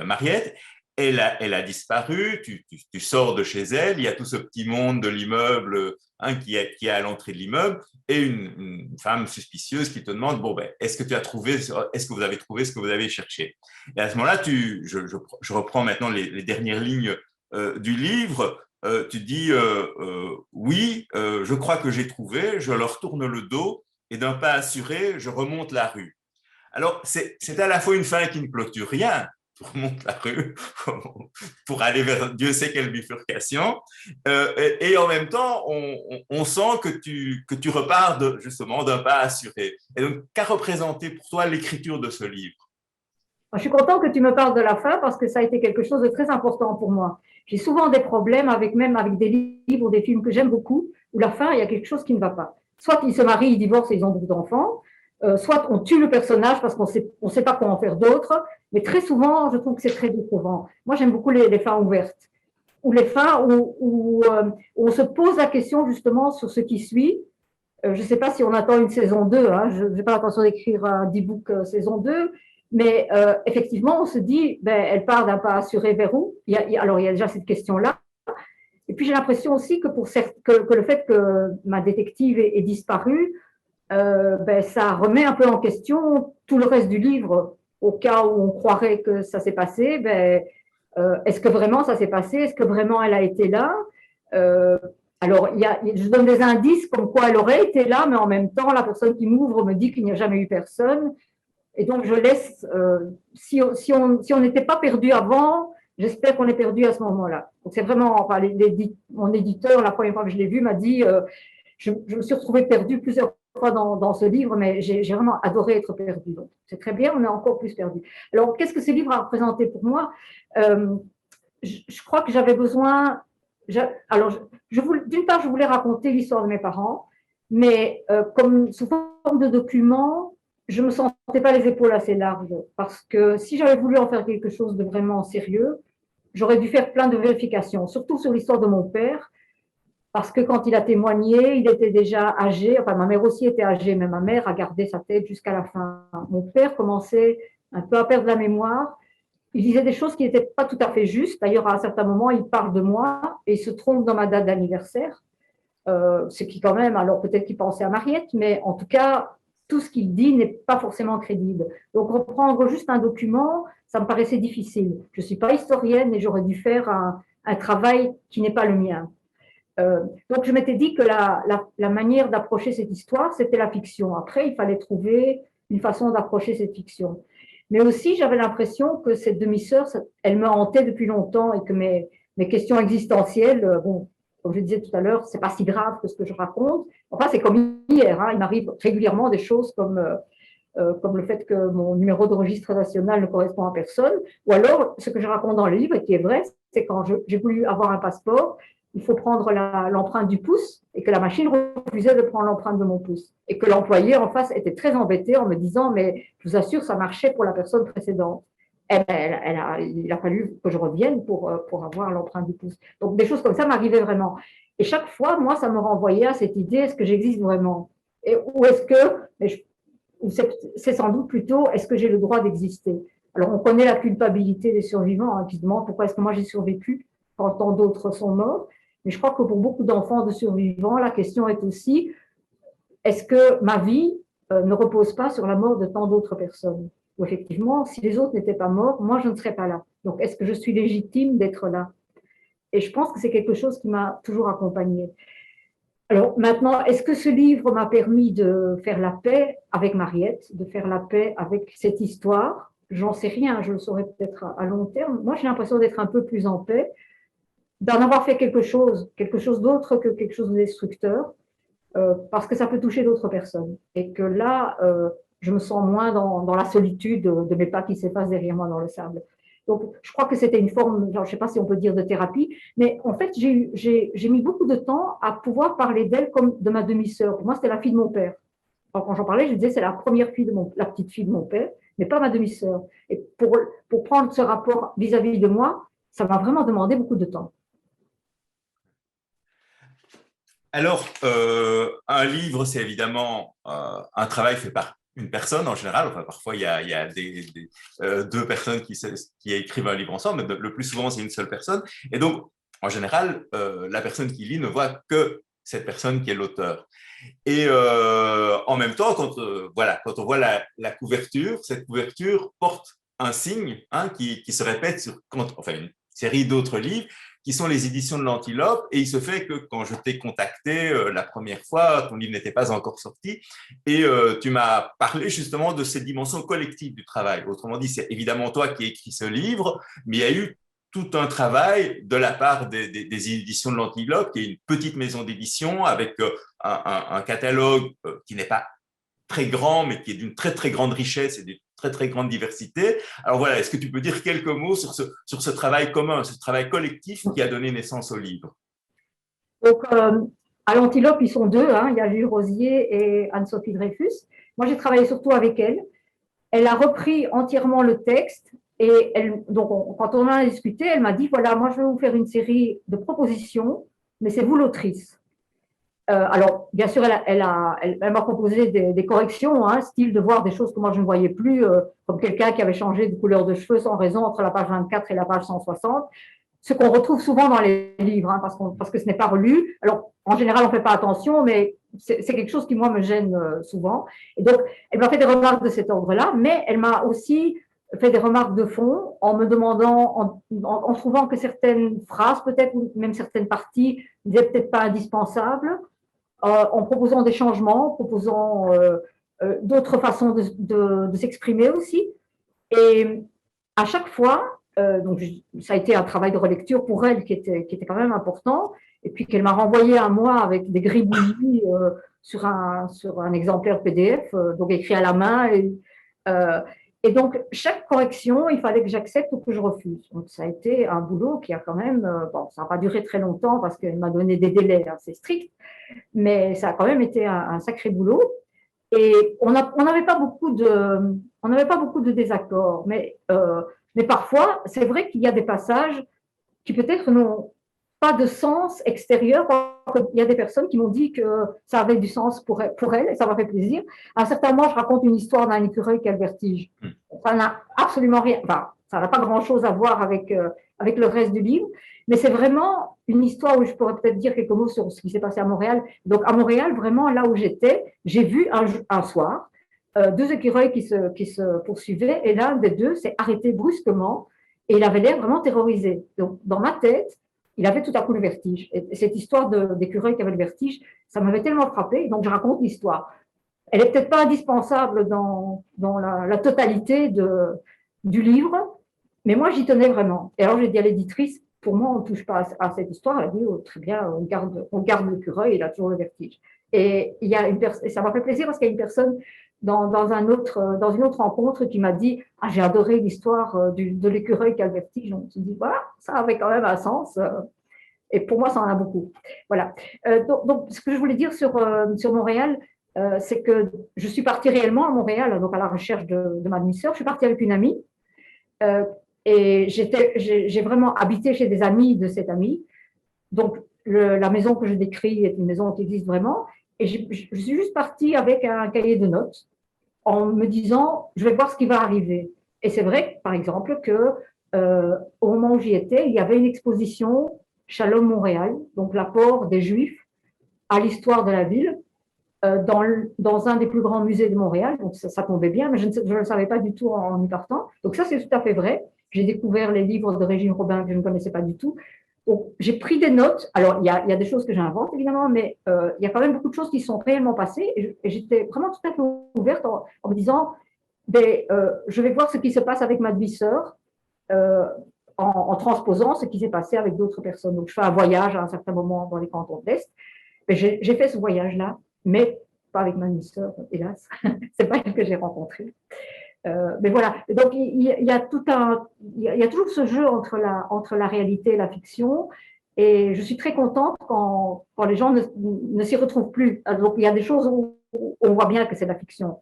Mariette. Elle a disparu, tu sors de chez elle, il y a tout ce petit monde de l'immeuble, hein, qui est à l'entrée de l'immeuble, et une femme suspicieuse qui te demande, bon, ben, est-ce que vous avez trouvé ce que vous avez cherché? Et à ce moment-là, je reprends maintenant les dernières lignes du livre. Tu dis oui, je crois que j'ai trouvé, je leur tourne le dos et d'un pas assuré, je remonte la rue. Alors, c'est à la fois une fin qui ne clôture rien, tu remontes la rue pour aller vers Dieu sait quelle bifurcation, et en même temps, on sent que tu repars justement d'un pas assuré. Et donc, qu'a représenté pour toi l'écriture de ce livre? Je suis contente que tu me parles de la fin parce que ça a été quelque chose de très important pour moi. J'ai souvent des problèmes même avec des livres ou des films que j'aime beaucoup, où la fin, il y a quelque chose qui ne va pas. Soit ils se marient, ils divorcent et ils ont beaucoup d'enfants, soit on tue le personnage parce qu'on sait pas quoi en faire d'autre, mais très souvent, je trouve que c'est très décevant. Moi, j'aime beaucoup les fins ouvertes, ou les fins où on se pose la question justement sur ce qui suit. Je ne sais pas si on attend une saison 2, hein, je n'ai pas l'intention d'écrire un e-book saison 2, mais effectivement, on se dit, elle part d'un pas assuré vers où? Alors, il y a déjà cette question-là. Et puis, j'ai l'impression aussi que le fait que ma détective ait disparu, ça remet un peu en question tout le reste du livre. Au cas où on croirait que ça s'est passé, est-ce que vraiment ça s'est passé? Est-ce que vraiment elle a été là? Alors, je donne des indices comme quoi elle aurait été là, mais en même temps, la personne qui m'ouvre me dit qu'il n'y a jamais eu personne. Et donc, je laisse, si on n'était pas perdu avant, j'espère qu'on est perdu à ce moment-là. Donc, c'est vraiment, enfin, mon éditeur, la première fois que je l'ai vu, m'a dit, je me suis retrouvée perdue plusieurs fois dans ce livre, mais j'ai vraiment adoré être perdue. Donc, c'est très bien, on est encore plus perdu. Alors, qu'est-ce que ce livre a représenté pour moi? Je crois que j'avais besoin, alors, d'une part, je voulais raconter l'histoire de mes parents, mais comme sous forme de document, je ne me sentais pas les épaules assez larges parce que si j'avais voulu en faire quelque chose de vraiment sérieux, j'aurais dû faire plein de vérifications, surtout sur l'histoire de mon père, parce que quand il a témoigné, il était déjà âgé, enfin ma mère aussi était âgée, mais ma mère a gardé sa tête jusqu'à la fin. Mon père commençait un peu à perdre la mémoire, il disait des choses qui n'étaient pas tout à fait justes, d'ailleurs à un certain moment il parle de moi et il se trompe dans ma date d'anniversaire, ce qui quand même, alors peut-être qu'il pensait à Mariette, mais en tout cas, tout ce qu'il dit n'est pas forcément crédible. Donc, reprendre juste un document, ça me paraissait difficile. Je ne suis pas historienne et j'aurais dû faire un travail qui n'est pas le mien. Donc, je m'étais dit que la manière d'approcher cette histoire, c'était la fiction. Après, il fallait trouver une façon d'approcher cette fiction. Mais aussi, j'avais l'impression que cette demi-sœur, elle me hantait depuis longtemps et que mes questions existentielles, bon, comme je disais tout à l'heure, c'est pas si grave que ce que je raconte. Enfin, c'est comme hier, hein, il m'arrive régulièrement des choses comme le fait que mon numéro de registre national ne correspond à personne, ou alors ce que je raconte dans le livre et qui est vrai, c'est quand j'ai voulu avoir un passeport, il faut prendre l'empreinte du pouce et que la machine refusait de prendre l'empreinte de mon pouce et que l'employé en face était très embêté en me disant mais je vous assure ça marchait pour la personne précédente. Et il a fallu que je revienne pour avoir l'empreinte du pouce. Donc des choses comme ça m'arrivaient vraiment. Et chaque fois, moi, ça me renvoyait à cette idée, est-ce que j'existe vraiment? Ou est-ce que, c'est sans doute plutôt, est-ce que j'ai le droit d'exister? Alors on connaît la culpabilité des survivants, hein, qui se demandent pourquoi est-ce que moi j'ai survécu quand tant d'autres sont morts. Mais je crois que pour beaucoup d'enfants de survivants, la question est aussi, est-ce que ma vie ne repose pas sur la mort de tant d'autres personnes? Ou effectivement, si les autres n'étaient pas morts, moi, je ne serais pas là. Donc, est-ce que je suis légitime d'être là? Et je pense que c'est quelque chose qui m'a toujours accompagnée. Alors maintenant, est-ce que ce livre m'a permis de faire la paix avec Mariette, de faire la paix avec cette histoire? J'en sais rien, je le saurai peut-être à long terme. Moi, j'ai l'impression d'être un peu plus en paix, d'en avoir fait quelque chose d'autre que quelque chose de destructeur, parce que ça peut toucher d'autres personnes. Et que là, je me sens moins dans la solitude de mes pas qui s'effacent derrière moi dans le sable. Donc, je crois que c'était une forme, genre, je ne sais pas si on peut dire de thérapie, mais en fait, j'ai mis beaucoup de temps à pouvoir parler d'elle comme de ma demi-sœur. Pour moi, c'était la fille de mon père. Alors, quand j'en parlais, je disais c'est la première fille la petite fille de mon père, mais pas ma demi-sœur. Et pour prendre ce rapport vis-à-vis de moi, ça m'a vraiment demandé beaucoup de temps. Alors, un livre, c'est évidemment un travail fait par une personne en général. Enfin, parfois, il y a deux personnes qui écrivent un livre ensemble, mais le plus souvent, c'est une seule personne. Et donc, en général, la personne qui lit ne voit que cette personne qui est l'auteur. Et en même temps, quand on voit la couverture, cette couverture porte un signe, hein, qui se répète sur une série d'autres livres, qui sont les éditions de l'Antilope. Et il se fait que quand je t'ai contacté la première fois, ton livre n'était pas encore sorti, et tu m'as parlé justement de cette dimension collective du travail. Autrement dit, c'est évidemment toi qui as écrit ce livre, mais il y a eu tout un travail de la part des éditions de l'Antilope, qui est une petite maison d'édition avec un catalogue qui n'est pas très grand, mais qui est d'une très, très grande richesse et d'une très, très grande diversité. Alors voilà, est-ce que tu peux dire quelques mots sur ce travail commun, ce travail collectif qui a donné naissance au livre? Donc, à l'Antilope, ils sont deux, hein, il y a Jules Rosier et Anne-Sophie Dreyfus. Moi, j'ai travaillé surtout avec elle. Elle a repris entièrement le texte et donc quand on en a discuté, elle m'a dit, voilà, moi, je vais vous faire une série de propositions, mais c'est vous l'autrice. Alors, bien sûr, elle m'a proposé des corrections, hein, style de voir des choses que moi je ne voyais plus, comme quelqu'un qui avait changé de couleur de cheveux sans raison entre la page 24 et la page 160, ce qu'on retrouve souvent dans les livres, hein, parce que ce n'est pas relu. Alors, en général, on ne fait pas attention, mais c'est quelque chose qui, moi, me gêne souvent. Et donc, elle m'a fait des remarques de cet ordre-là, mais elle m'a aussi fait des remarques de fond en me demandant, en trouvant que certaines phrases, peut-être, ou même certaines parties, n'étaient peut-être pas indispensables, en proposant des changements, en proposant d'autres façons de s'exprimer aussi. Et à chaque fois, donc ça a été un travail de relecture pour elle qui était quand même important, et puis qu'elle m'a renvoyé un mois avec des gribouillis sur un exemplaire PDF, donc écrit à la main. Et donc, chaque correction, il fallait que j'accepte ou que je refuse. Donc, ça a été un boulot qui a quand même, bon, ça n'a pas duré très longtemps parce qu'elle m'a donné des délais assez stricts, mais ça a quand même été un sacré boulot. Et on n'avait pas beaucoup de désaccords, mais parfois, c'est vrai qu'il y a des passages qui peut-être n'ont pas de sens extérieur. Il y a des personnes qui m'ont dit que ça avait du sens pour elles, et ça m'a fait plaisir. À un certain moment, je raconte une histoire d'un écureuil qui a le vertige. Ça n'a absolument rien, enfin, ça n'a pas grand-chose à voir avec le reste du livre, mais c'est vraiment une histoire où je pourrais peut-être dire quelques mots sur ce qui s'est passé à Montréal. Donc, à Montréal, vraiment, là où j'étais, j'ai vu un soir deux écureuils qui se poursuivaient, et l'un des deux s'est arrêté brusquement, et il avait l'air vraiment terrorisé. Donc, dans ma tête, il avait tout à coup le vertige. Et cette histoire d'écureuil qui avait le vertige, ça m'avait tellement frappé, donc je raconte l'histoire. Elle n'est peut-être pas indispensable dans la totalité du livre, mais moi, j'y tenais vraiment. Et alors, j'ai dit à l'éditrice, pour moi, on ne touche pas à cette histoire. Elle a dit, oh, très bien, on garde l'écureuil, il a toujours le vertige. Et ça m'a fait plaisir parce qu'il y a une personne dans une autre rencontre qui m'a dit, ah, j'ai adoré l'histoire de l'écureuil qui a le vertige. On se dit, voilà, ça avait quand même un sens. Et pour moi, ça en a beaucoup. Voilà. Donc, ce que je voulais dire sur Montréal, c'est que je suis partie réellement à Montréal, donc à la recherche de ma demi-sœur. Je suis partie avec une amie et j'ai vraiment habité chez des amis de cette amie. Donc, la maison que je décris est une maison qui existe vraiment. Et je suis juste partie avec un cahier de notes en me disant, je vais voir ce qui va arriver. Et c'est vrai, par exemple, que au moment où j'y étais, il y avait une exposition Shalom Montréal, donc l'apport des Juifs à l'histoire de la ville, dans un des plus grands musées de Montréal. Donc ça tombait bien, mais je ne le savais pas du tout en y partant. Donc ça, c'est tout à fait vrai. J'ai découvert les livres de Régine Robin que je ne connaissais pas du tout. Donc j'ai pris des notes. Alors, il y a des choses que j'invente, évidemment, mais il y a quand même beaucoup de choses qui sont réellement passées. Et j'étais vraiment tout à fait ouverte en me disant, je vais voir ce qui se passe avec ma demi-sœur. En transposant ce qui s'est passé avec d'autres personnes. Donc, je fais un voyage à un certain moment dans les cantons de l'Est. J'ai fait ce voyage-là, mais pas avec ma demi-sœur, hélas. C'est pas elle que j'ai rencontrée. Mais voilà. Donc, il y a toujours ce jeu entre la réalité et la fiction. Et je suis très contente quand les gens ne s'y retrouvent plus. Donc, il y a des choses où on voit bien que c'est la fiction.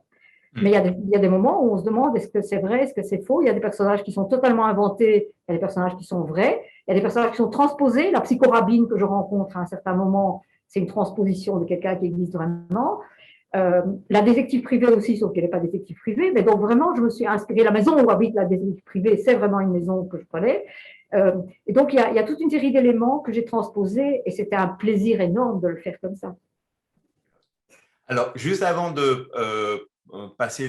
Mais il y a des moments où on se demande est-ce que c'est vrai, est-ce que c'est faux. Il y a des personnages qui sont totalement inventés, il y a des personnages qui sont vrais, il y a des personnages qui sont transposés. La psychorabine que je rencontre à un certain moment, c'est une transposition de quelqu'un qui existe vraiment. La détective privée aussi, sauf qu'elle n'est pas détective privée. Mais donc vraiment, je me suis inspirée. La maison où habite la détective privée, c'est vraiment une maison que je connais. Et donc, il y a toute une série d'éléments que j'ai transposés et c'était un plaisir énorme de le faire comme ça. Alors, juste avant de passer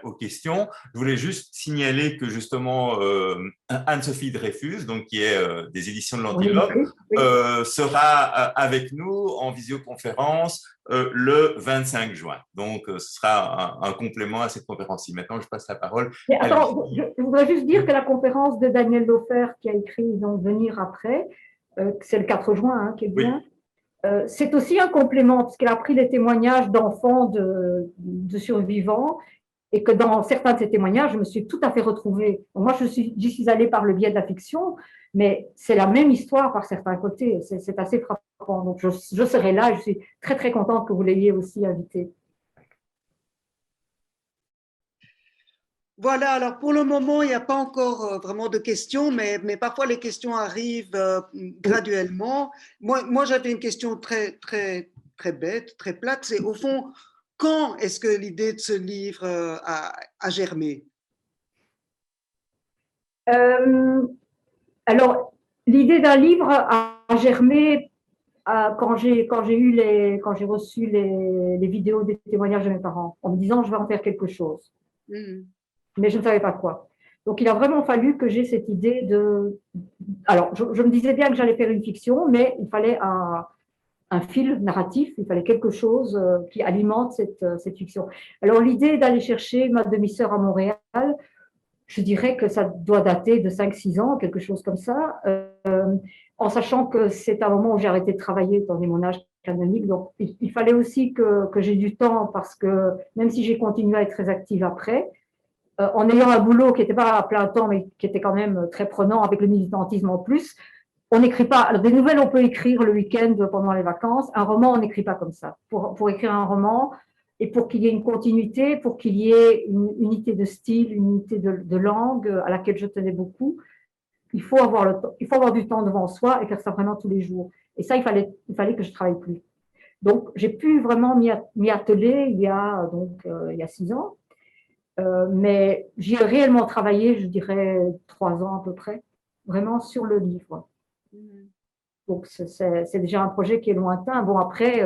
aux questions, je voulais juste signaler que justement Anne-Sophie Dreyfus, donc qui est des éditions de l'Antilope, sera avec nous en visioconférence le 25 juin. Donc, ce sera un complément à cette conférence-ci. Maintenant, je passe la parole. Attends, je voudrais juste dire que la conférence de Daniel Laufer qui a écrit donc Venir après, c'est le 4 juin, hein, qui est bien. Oui. C'est aussi un complément, parce qu'elle a pris les témoignages d'enfants de survivants, et que dans certains de ces témoignages, je me suis tout à fait retrouvée. Donc moi, j'y suis allée par le biais de la fiction, mais c'est la même histoire par certains côtés. C'est assez frappant. Donc je serai là, je suis très, très contente que vous l'ayez aussi invité. Voilà, alors pour le moment, il n'y a pas encore vraiment de questions, mais parfois les questions arrivent graduellement. Moi j'avais une question très, très, très bête, très plate. C'est au fond, quand est-ce que l'idée de ce livre a germé? Alors, l'idée d'un livre a germé quand j'ai reçu les vidéos des témoignages de mes parents, en me disant je vais en faire quelque chose. Mais je ne savais pas quoi. Donc, il a vraiment fallu que j'ai cette idée de… Alors, je me disais bien que j'allais faire une fiction, mais il fallait un fil narratif, il fallait quelque chose qui alimente cette fiction. Alors, l'idée d'aller chercher ma demi-sœur à Montréal, je dirais que ça doit dater de 5-6 ans, quelque chose comme ça, en sachant que c'est un moment où j'ai arrêté de travailler dans mon âge canonique. Donc, il fallait aussi que j'ai du temps parce que même si j'ai continué à être très active après, en ayant un boulot qui n'était pas à plein temps, mais qui était quand même très prenant avec le militantisme en plus, on n'écrit pas. Alors, des nouvelles, on peut écrire le week-end pendant les vacances. Un roman, on n'écrit pas comme ça. Pour écrire un roman, et pour qu'il y ait une continuité, pour qu'il y ait une unité de style, une unité de langue à laquelle je tenais beaucoup, il faut avoir du temps devant soi et faire ça vraiment tous les jours. Et ça, il fallait que je travaille plus. Donc, j'ai pu vraiment m'y atteler il y a 6 ans. Mais j'y ai réellement travaillé, je dirais 3 ans à peu près, vraiment sur le livre. Donc, c'est déjà un projet qui est lointain. Bon, après,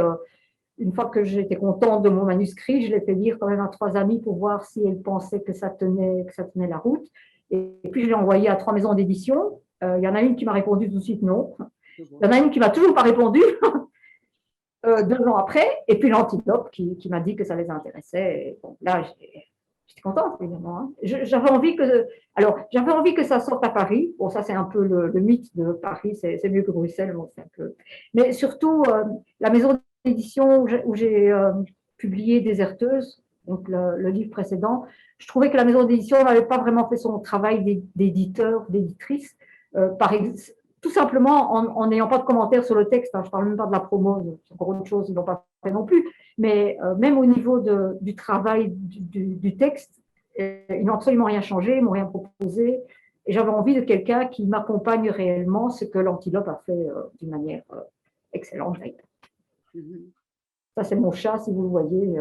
une fois que j'étais contente de mon manuscrit, je l'ai fait lire quand même à 3 amis pour voir si elles pensaient que ça tenait la route. Et puis, je l'ai envoyé à 3 maisons d'édition. Il y en a une qui m'a répondu tout de suite non. Il y en a une qui m'a toujours pas répondu 2 ans après. Et puis, l'Antilope qui m'a dit que ça les intéressait. Et bon, là, j'étais contente, évidemment. Hein. J'avais envie que ça sorte à Paris. Bon, ça, c'est un peu le mythe de Paris. C'est mieux que Bruxelles. Bon, c'est un peu... Mais surtout, la maison d'édition où j'ai publié Déserteuse, donc le livre précédent, je trouvais que la maison d'édition n'avait pas vraiment fait son travail d'éditeur, d'éditrice, tout simplement en n'ayant pas de commentaires sur le texte. Hein, je ne parle même pas de la promo, c'est encore autre chose, ils n'ont pas fait non plus. Mais même au niveau du travail du texte, ils n'ont absolument rien changé, ils m'ont rien proposé. Et j'avais envie de quelqu'un qui m'accompagne réellement, ce que l'Antilope a fait d'une manière excellente. Ça, c'est mon chat, si vous le voyez.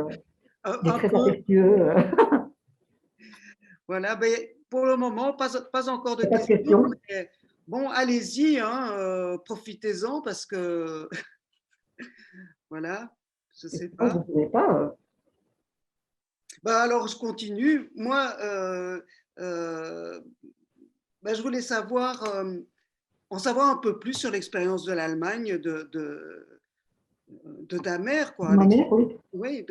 Il est très affectueux. Voilà, mais pour le moment, pas encore de Pas de questions. Mais bon, allez-y, hein, profitez-en parce que voilà, je ne sais pas. Vous ne pouvez pas. Bah, alors, je continue. Moi, je voulais en savoir un peu plus sur l'expérience de l'Allemagne de ta mère, quoi. Ma mère, oui. Oui,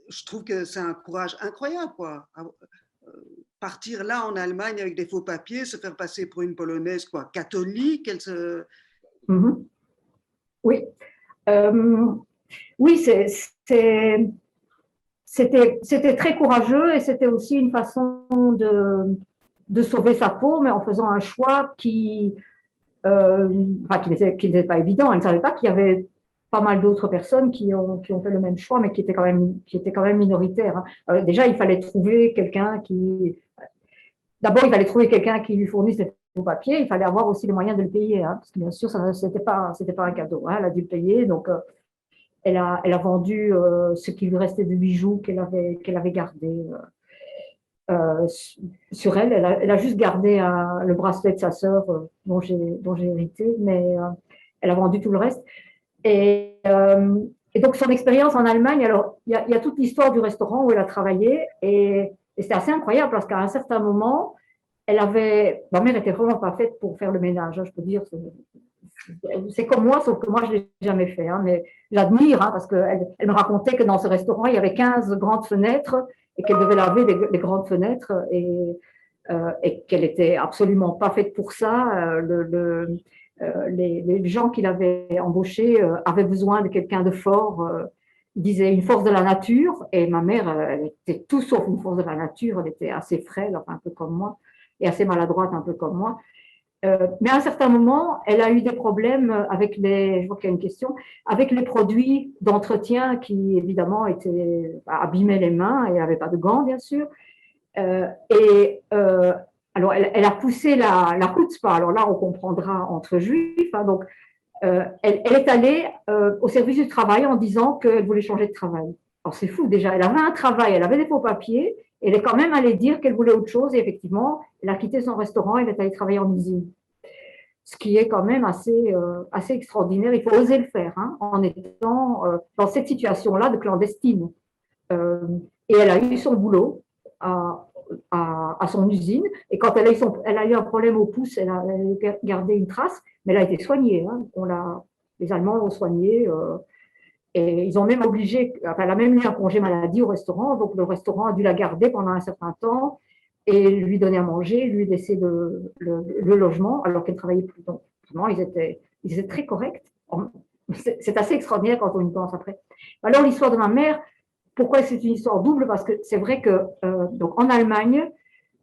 je trouve que c'est un courage incroyable, quoi. Partir là en Allemagne avec des faux papiers, se faire passer pour une Polonaise, quoi, catholique, Oui. Oui, c'était très courageux et c'était aussi une façon de sauver sa peau, mais en faisant un choix qui n'était pas évident. Elle ne savait pas qu'il y avait pas mal d'autres personnes qui ont fait le même choix, mais qui étaient quand même minoritaires. Hein. Déjà, il fallait trouver quelqu'un qui... D'abord, il fallait trouver quelqu'un qui lui fournisse des faux papiers. Il fallait avoir aussi les moyens de le payer, hein, parce que bien sûr, ce n'était pas un cadeau. Hein. Elle a dû le payer, donc elle a vendu ce qui lui restait de bijoux qu'elle avait gardé. Sur elle, elle a juste gardé le bracelet de sa sœur dont j'ai hérité, mais elle a vendu tout le reste. Et donc, son expérience en Allemagne, alors, il y a toute l'histoire du restaurant où elle a travaillé, et c'était assez incroyable parce qu'à un certain moment, ma mère était vraiment pas faite pour faire le ménage, hein, je peux dire. C'est comme moi, sauf que moi, je ne l'ai jamais fait. Hein, mais j'admire, hein, parce qu'elle me racontait que dans ce restaurant, il y avait 15 grandes fenêtres et qu'elle devait laver les grandes fenêtres et qu'elle n'était absolument pas faite pour ça. Les gens qui l'avaient embauchée avaient besoin de quelqu'un de fort. Ils disaient une force de la nature. Et ma mère, elle était tout sauf une force de la nature. Elle était assez frêle, enfin, un peu comme moi, et assez maladroite, un peu comme moi. Mais à un certain moment, elle a eu des problèmes avec je vois qu'il y a une question, avec les produits d'entretien qui, évidemment, abîmaient les mains et elle n'avait pas de gants, bien sûr. Alors, elle a poussé la chutzpah. Alors là, on comprendra entre juifs. Hein, donc, elle est allée au service du travail en disant qu'elle voulait changer de travail. Alors, c'est fou, déjà. Elle avait un travail, elle avait des faux papiers. Elle est quand même allée dire qu'elle voulait autre chose et effectivement, elle a quitté son restaurant et elle est allée travailler en usine. Ce qui est quand même assez extraordinaire. Il faut oser le faire hein, en étant dans cette situation-là de clandestine. Et elle a eu son boulot à son usine et quand elle a eu un problème au pouce, elle a gardé une trace, mais elle a été soignée. Hein. Les Allemands l'ont soignée. Et ils ont même elle a même eu un congé maladie au restaurant, donc le restaurant a dû la garder pendant un certain temps et lui donner à manger, lui laisser le logement alors qu'elle ne travaillait plus. Donc, vraiment, ils étaient très corrects. C'est assez extraordinaire quand on y pense après. Alors, l'histoire de ma mère, pourquoi c'est une histoire double? Parce que c'est vrai que donc en Allemagne,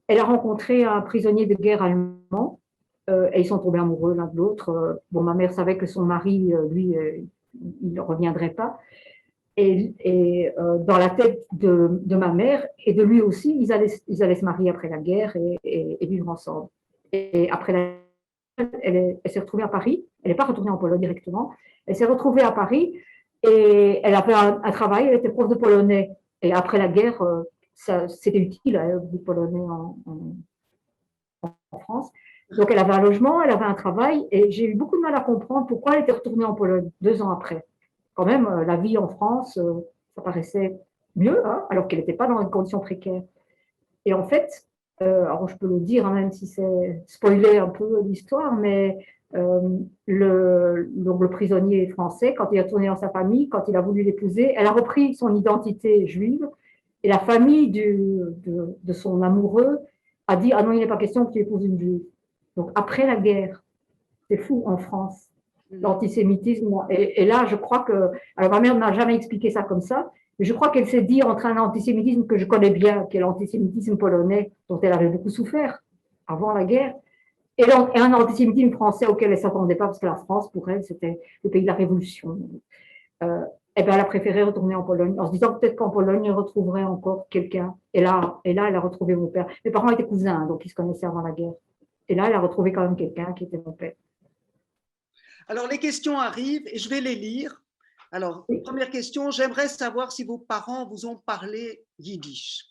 elle a rencontré un prisonnier de guerre allemand et ils sont tombés amoureux l'un de l'autre. Bon, ma mère savait que son mari, lui, il ne reviendrait pas. Et dans la tête de ma mère et de lui aussi, ils allaient se marier après la guerre et vivre ensemble. Et après elle s'est retrouvée à Paris. Elle n'est pas retournée en Pologne directement. Elle s'est retrouvée à Paris et elle avait un travail. Elle était prof de polonais. Et après la guerre, c'était utile, du polonais en France. Donc, elle avait un logement, elle avait un travail, et j'ai eu beaucoup de mal à comprendre pourquoi elle était retournée en Pologne 2 ans après. quand même, la vie en France, ça paraissait mieux, hein, alors qu'elle n'était pas dans une condition précaire. Et en fait, alors je peux le dire, hein, même si c'est spoiler un peu l'histoire, mais donc le prisonnier français, quand il a tourné dans sa famille, quand il a voulu l'épouser, elle a repris son identité juive et la famille de son amoureux a dit « Ah non, il n'est pas question que tu épouses une juive ». Donc après la guerre, c'est fou en France, l'antisémitisme. Et là, je crois que… Alors ma mère ne m'a jamais expliqué ça comme ça, mais je crois qu'elle s'est dit entre un antisémitisme que je connais bien, qui est l'antisémitisme polonais, dont elle avait beaucoup souffert avant la guerre, et un antisémitisme français auquel elle ne s'attendait pas, parce que la France, pour elle, c'était le pays de la Révolution. Eh ben, elle a préféré retourner en Pologne, en se disant peut-être qu'en Pologne, elle retrouverait encore quelqu'un. Et là, elle a retrouvé mon père. Mes parents étaient cousins, donc ils se connaissaient avant la guerre. Et là, elle a retrouvé quand même quelqu'un qui était mon père. Alors, les questions arrivent et je vais les lire. Alors, Oui. Première question, j'aimerais savoir si vos parents vous ont parlé yiddish.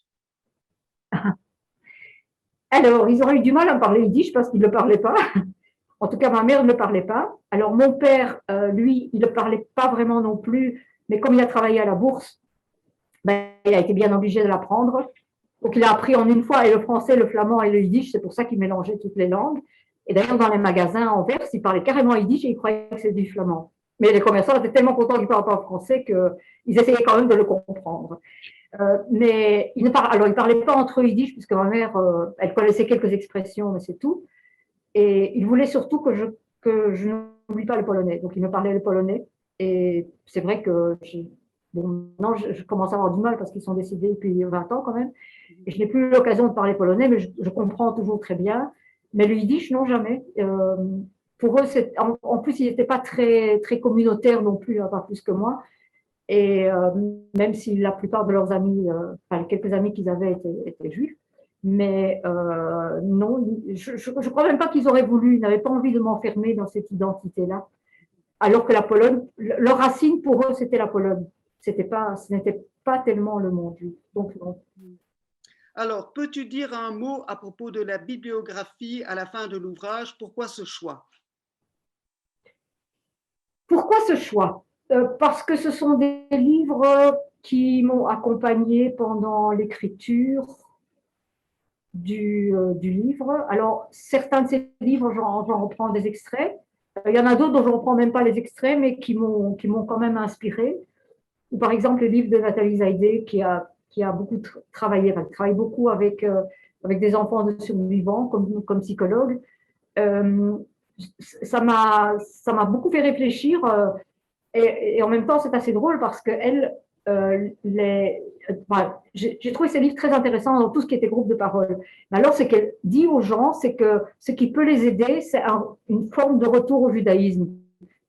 Alors, ils auraient eu du mal à me parler yiddish parce qu'ils ne le parlaient pas. En tout cas, ma mère ne le parlait pas. Alors, mon père, lui, il ne le parlait pas vraiment non plus, mais comme il a travaillé à la bourse, ben, il a été bien obligé de l'apprendre. Donc, il a appris en une fois et le français, le flamand et le yiddish. C'est pour ça qu'il mélangeait toutes les langues. Et d'ailleurs, dans les magasins en Anvers, il parlait carrément yiddish et il croyait que c'était du flamand. Mais les commerçants étaient tellement contents qu'il ne parlait pas français qu'ils essayaient quand même de le comprendre. Mais il ne parlait pas entre eux yiddish, puisque ma mère, elle connaissait quelques expressions, mais c'est tout. Et il voulait surtout que je n'oublie pas le polonais. Donc, il me parlait le polonais. Et c'est vrai que maintenant, je commence à avoir du mal parce qu'ils sont décédés depuis 20 ans quand même. Et je n'ai plus l'occasion de parler polonais, mais je comprends toujours très bien. Mais le yiddish, non, jamais. Pour eux, en plus, ils n'étaient pas très, très communautaires non plus, hein, pas plus que moi. Et même si la plupart de leurs amis, enfin, les quelques amis qu'ils avaient étaient juifs, mais non, je ne crois même pas qu'ils auraient voulu, ils n'avaient pas envie de m'enfermer dans cette identité-là. Alors que la Pologne, leur racine pour eux, c'était la Pologne. Ce n'était pas tellement le monde juif. Donc, non. Alors, peux-tu dire un mot à propos de la bibliographie à la fin de l'ouvrage? Pourquoi ce choix? Pourquoi ce choix? Parce que ce sont des livres qui m'ont accompagné pendant l'écriture du livre. Alors, certains de ces livres, j'en reprends des extraits. Il y en a d'autres dont je ne reprends même pas les extraits, mais qui m'ont quand même inspiré. Ou par exemple, le livre de Nathalie Zaidé, qui a beaucoup travaillé, elle travaille beaucoup avec des enfants de survivants comme psychologue. Ça m'a beaucoup fait réfléchir. Et en même temps, c'est assez drôle parce que j'ai trouvé ces livres très intéressants dans tout ce qui était groupe de parole. Mais alors, ce qu'elle dit aux gens, c'est que ce qui peut les aider, c'est une forme de retour au judaïsme.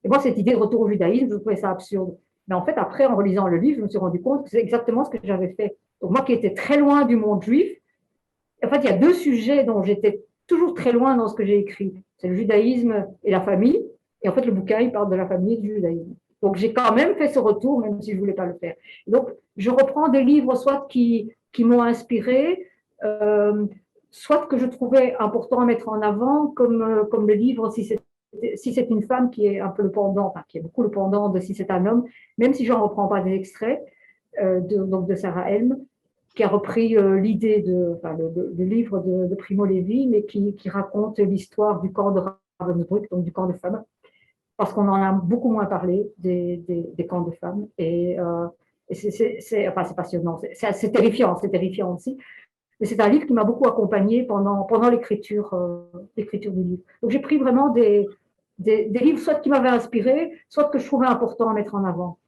Et moi, cette idée de retour au judaïsme, je trouvais ça absurde. Mais en fait, après, en relisant le livre, je me suis rendu compte que c'est exactement ce que j'avais fait. Donc, moi qui étais très loin du monde juif, en fait, il y a deux sujets dont j'étais toujours très loin dans ce que j'ai écrit. C'est le judaïsme et la famille. Et en fait, le bouquin, il parle de la famille et du judaïsme. Donc, j'ai quand même fait ce retour, même si je ne voulais pas le faire. Donc, je reprends des livres, soit qui m'ont inspiré, soit que je trouvais important à mettre en avant, comme le livre Si c'est une femme, qui est un peu le pendant, enfin, qui est beaucoup le pendant de Si c'est un homme, même si je n'en reprends pas des extraits, donc de Sarah Helm, qui a repris l'idée le livre de Primo Levi, mais qui raconte l'histoire du camp de Ravensbrück, donc du camp de femmes, parce qu'on en a beaucoup moins parlé des camps de femmes. Et c'est passionnant, c'est terrifiant aussi. Mais c'est un livre qui m'a beaucoup accompagnée pendant l'écriture du livre. Donc j'ai pris vraiment des livres soit qui m'avaient inspiré, soit que je trouvais important à mettre en avant.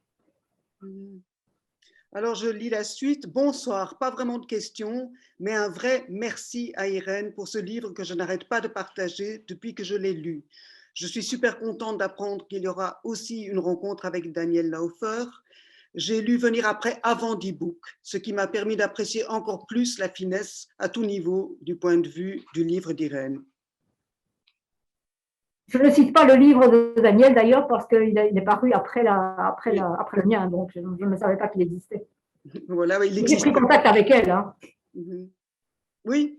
Alors, je lis la suite. Bonsoir, pas vraiment de questions, mais un vrai merci à Irène pour ce livre que je n'arrête pas de partager depuis que je l'ai lu. Je suis super contente d'apprendre qu'il y aura aussi une rencontre avec Daniel Laufer. J'ai lu venir après avant d'e-book, ce qui m'a permis d'apprécier encore plus la finesse à tout niveau du point de vue du livre d'Irène. Je ne cite pas le livre de Daniel d'ailleurs parce qu'il est paru après le mien, donc je ne savais pas qu'il existait. Voilà, il J'ai pris contact avec elle. Hein. Oui.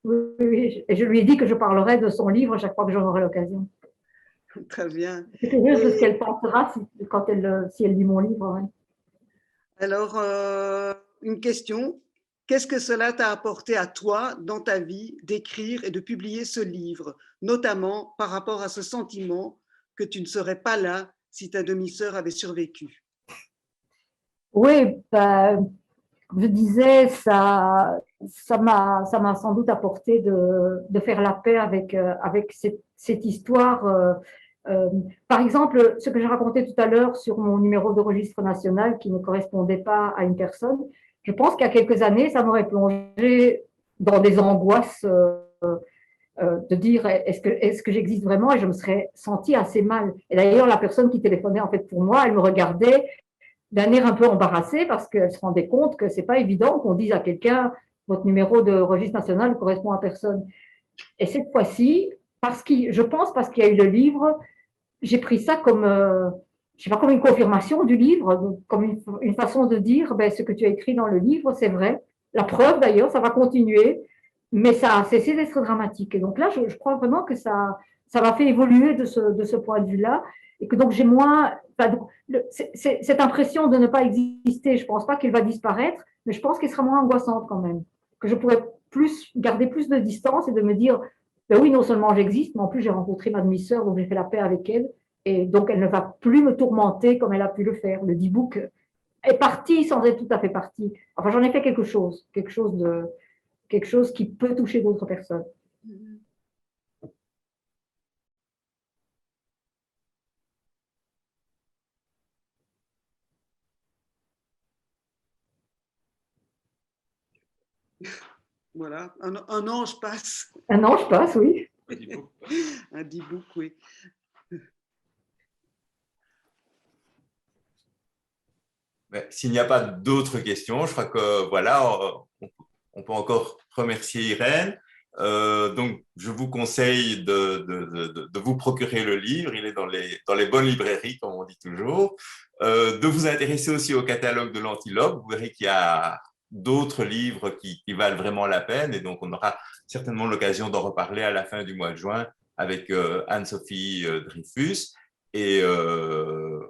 Oui, et je lui ai dit que je parlerai de son livre chaque fois que j'en aurai l'occasion. Très bien. Je suis curieuse de ce Et qu'elle pensera si elle lit mon livre. Ouais. alors, une question. Qu'est-ce que cela t'a apporté à toi dans ta vie d'écrire et de publier ce livre, notamment par rapport à ce sentiment que tu ne serais pas là si ta demi-sœur avait survécu? Oui, bah, je disais, ça m'a sans doute apporté de faire la paix avec cette histoire. Par exemple, ce que j'ai raconté tout à l'heure sur mon numéro de registre national qui ne correspondait pas à une personne, je pense qu'il y a quelques années, ça m'aurait plongé dans des angoisses de dire est-ce que j'existe vraiment, et je me serais sentie assez mal. Et d'ailleurs, la personne qui téléphonait en fait pour moi, elle me regardait d'un air un peu embarrassé parce qu'elle se rendait compte que c'est pas évident qu'on dise à quelqu'un votre numéro de registre national ne correspond à personne. Et cette fois-ci, je pense parce qu'il y a eu le livre, j'ai pris ça comme, je sais pas, comme une confirmation du livre, comme une façon de dire, ben, ce que tu as écrit dans le livre, c'est vrai. La preuve d'ailleurs, ça va continuer, mais ça a cessé d'être dramatique. Et donc là, je crois vraiment que ça m'a fait évoluer de ce point de vue-là, et que donc j'ai moins, enfin, cette impression de ne pas exister, je pense pas qu'elle va disparaître, mais je pense qu'elle sera moins angoissante quand même, que je pourrais garder plus de distance et de me dire, ben oui, non seulement j'existe, mais en plus j'ai rencontré ma demi-sœur, donc j'ai fait la paix avec elle. Et donc, elle ne va plus me tourmenter comme elle a pu le faire. Le D-Book est parti sans être tout à fait parti. Enfin, j'en ai fait quelque chose qui peut toucher d'autres personnes. Voilà, un ange passe. Un an, je passe, oui. Un D-book, oui. S'il n'y a pas d'autres questions, je crois que voilà, on peut encore remercier Irène. Donc, je vous conseille de vous procurer le livre. Il est dans les bonnes librairies, comme on dit toujours. De vous intéresser aussi au catalogue de l'Antilope. Vous verrez qu'il y a d'autres livres qui valent vraiment la peine. Et donc, on aura certainement l'occasion d'en reparler à la fin du mois de juin avec Anne-Sophie Dreyfus. Et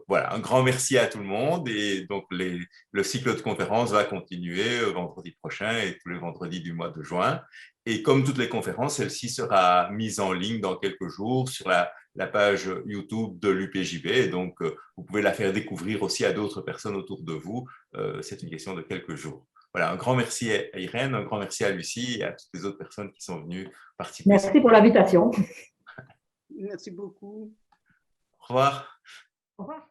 voilà, un grand merci à tout le monde. Et donc, le cycle de conférences va continuer vendredi prochain et tous les vendredis du mois de juin. Et comme toutes les conférences, celle-ci sera mise en ligne dans quelques jours sur la page YouTube de l'UPJB. Et donc, vous pouvez la faire découvrir aussi à d'autres personnes autour de vous. C'est une question de quelques jours. Voilà, un grand merci à Irène, un grand merci à Lucie et à toutes les autres personnes qui sont venues participer. Merci pour l'invitation. Merci beaucoup. Au revoir. Au revoir.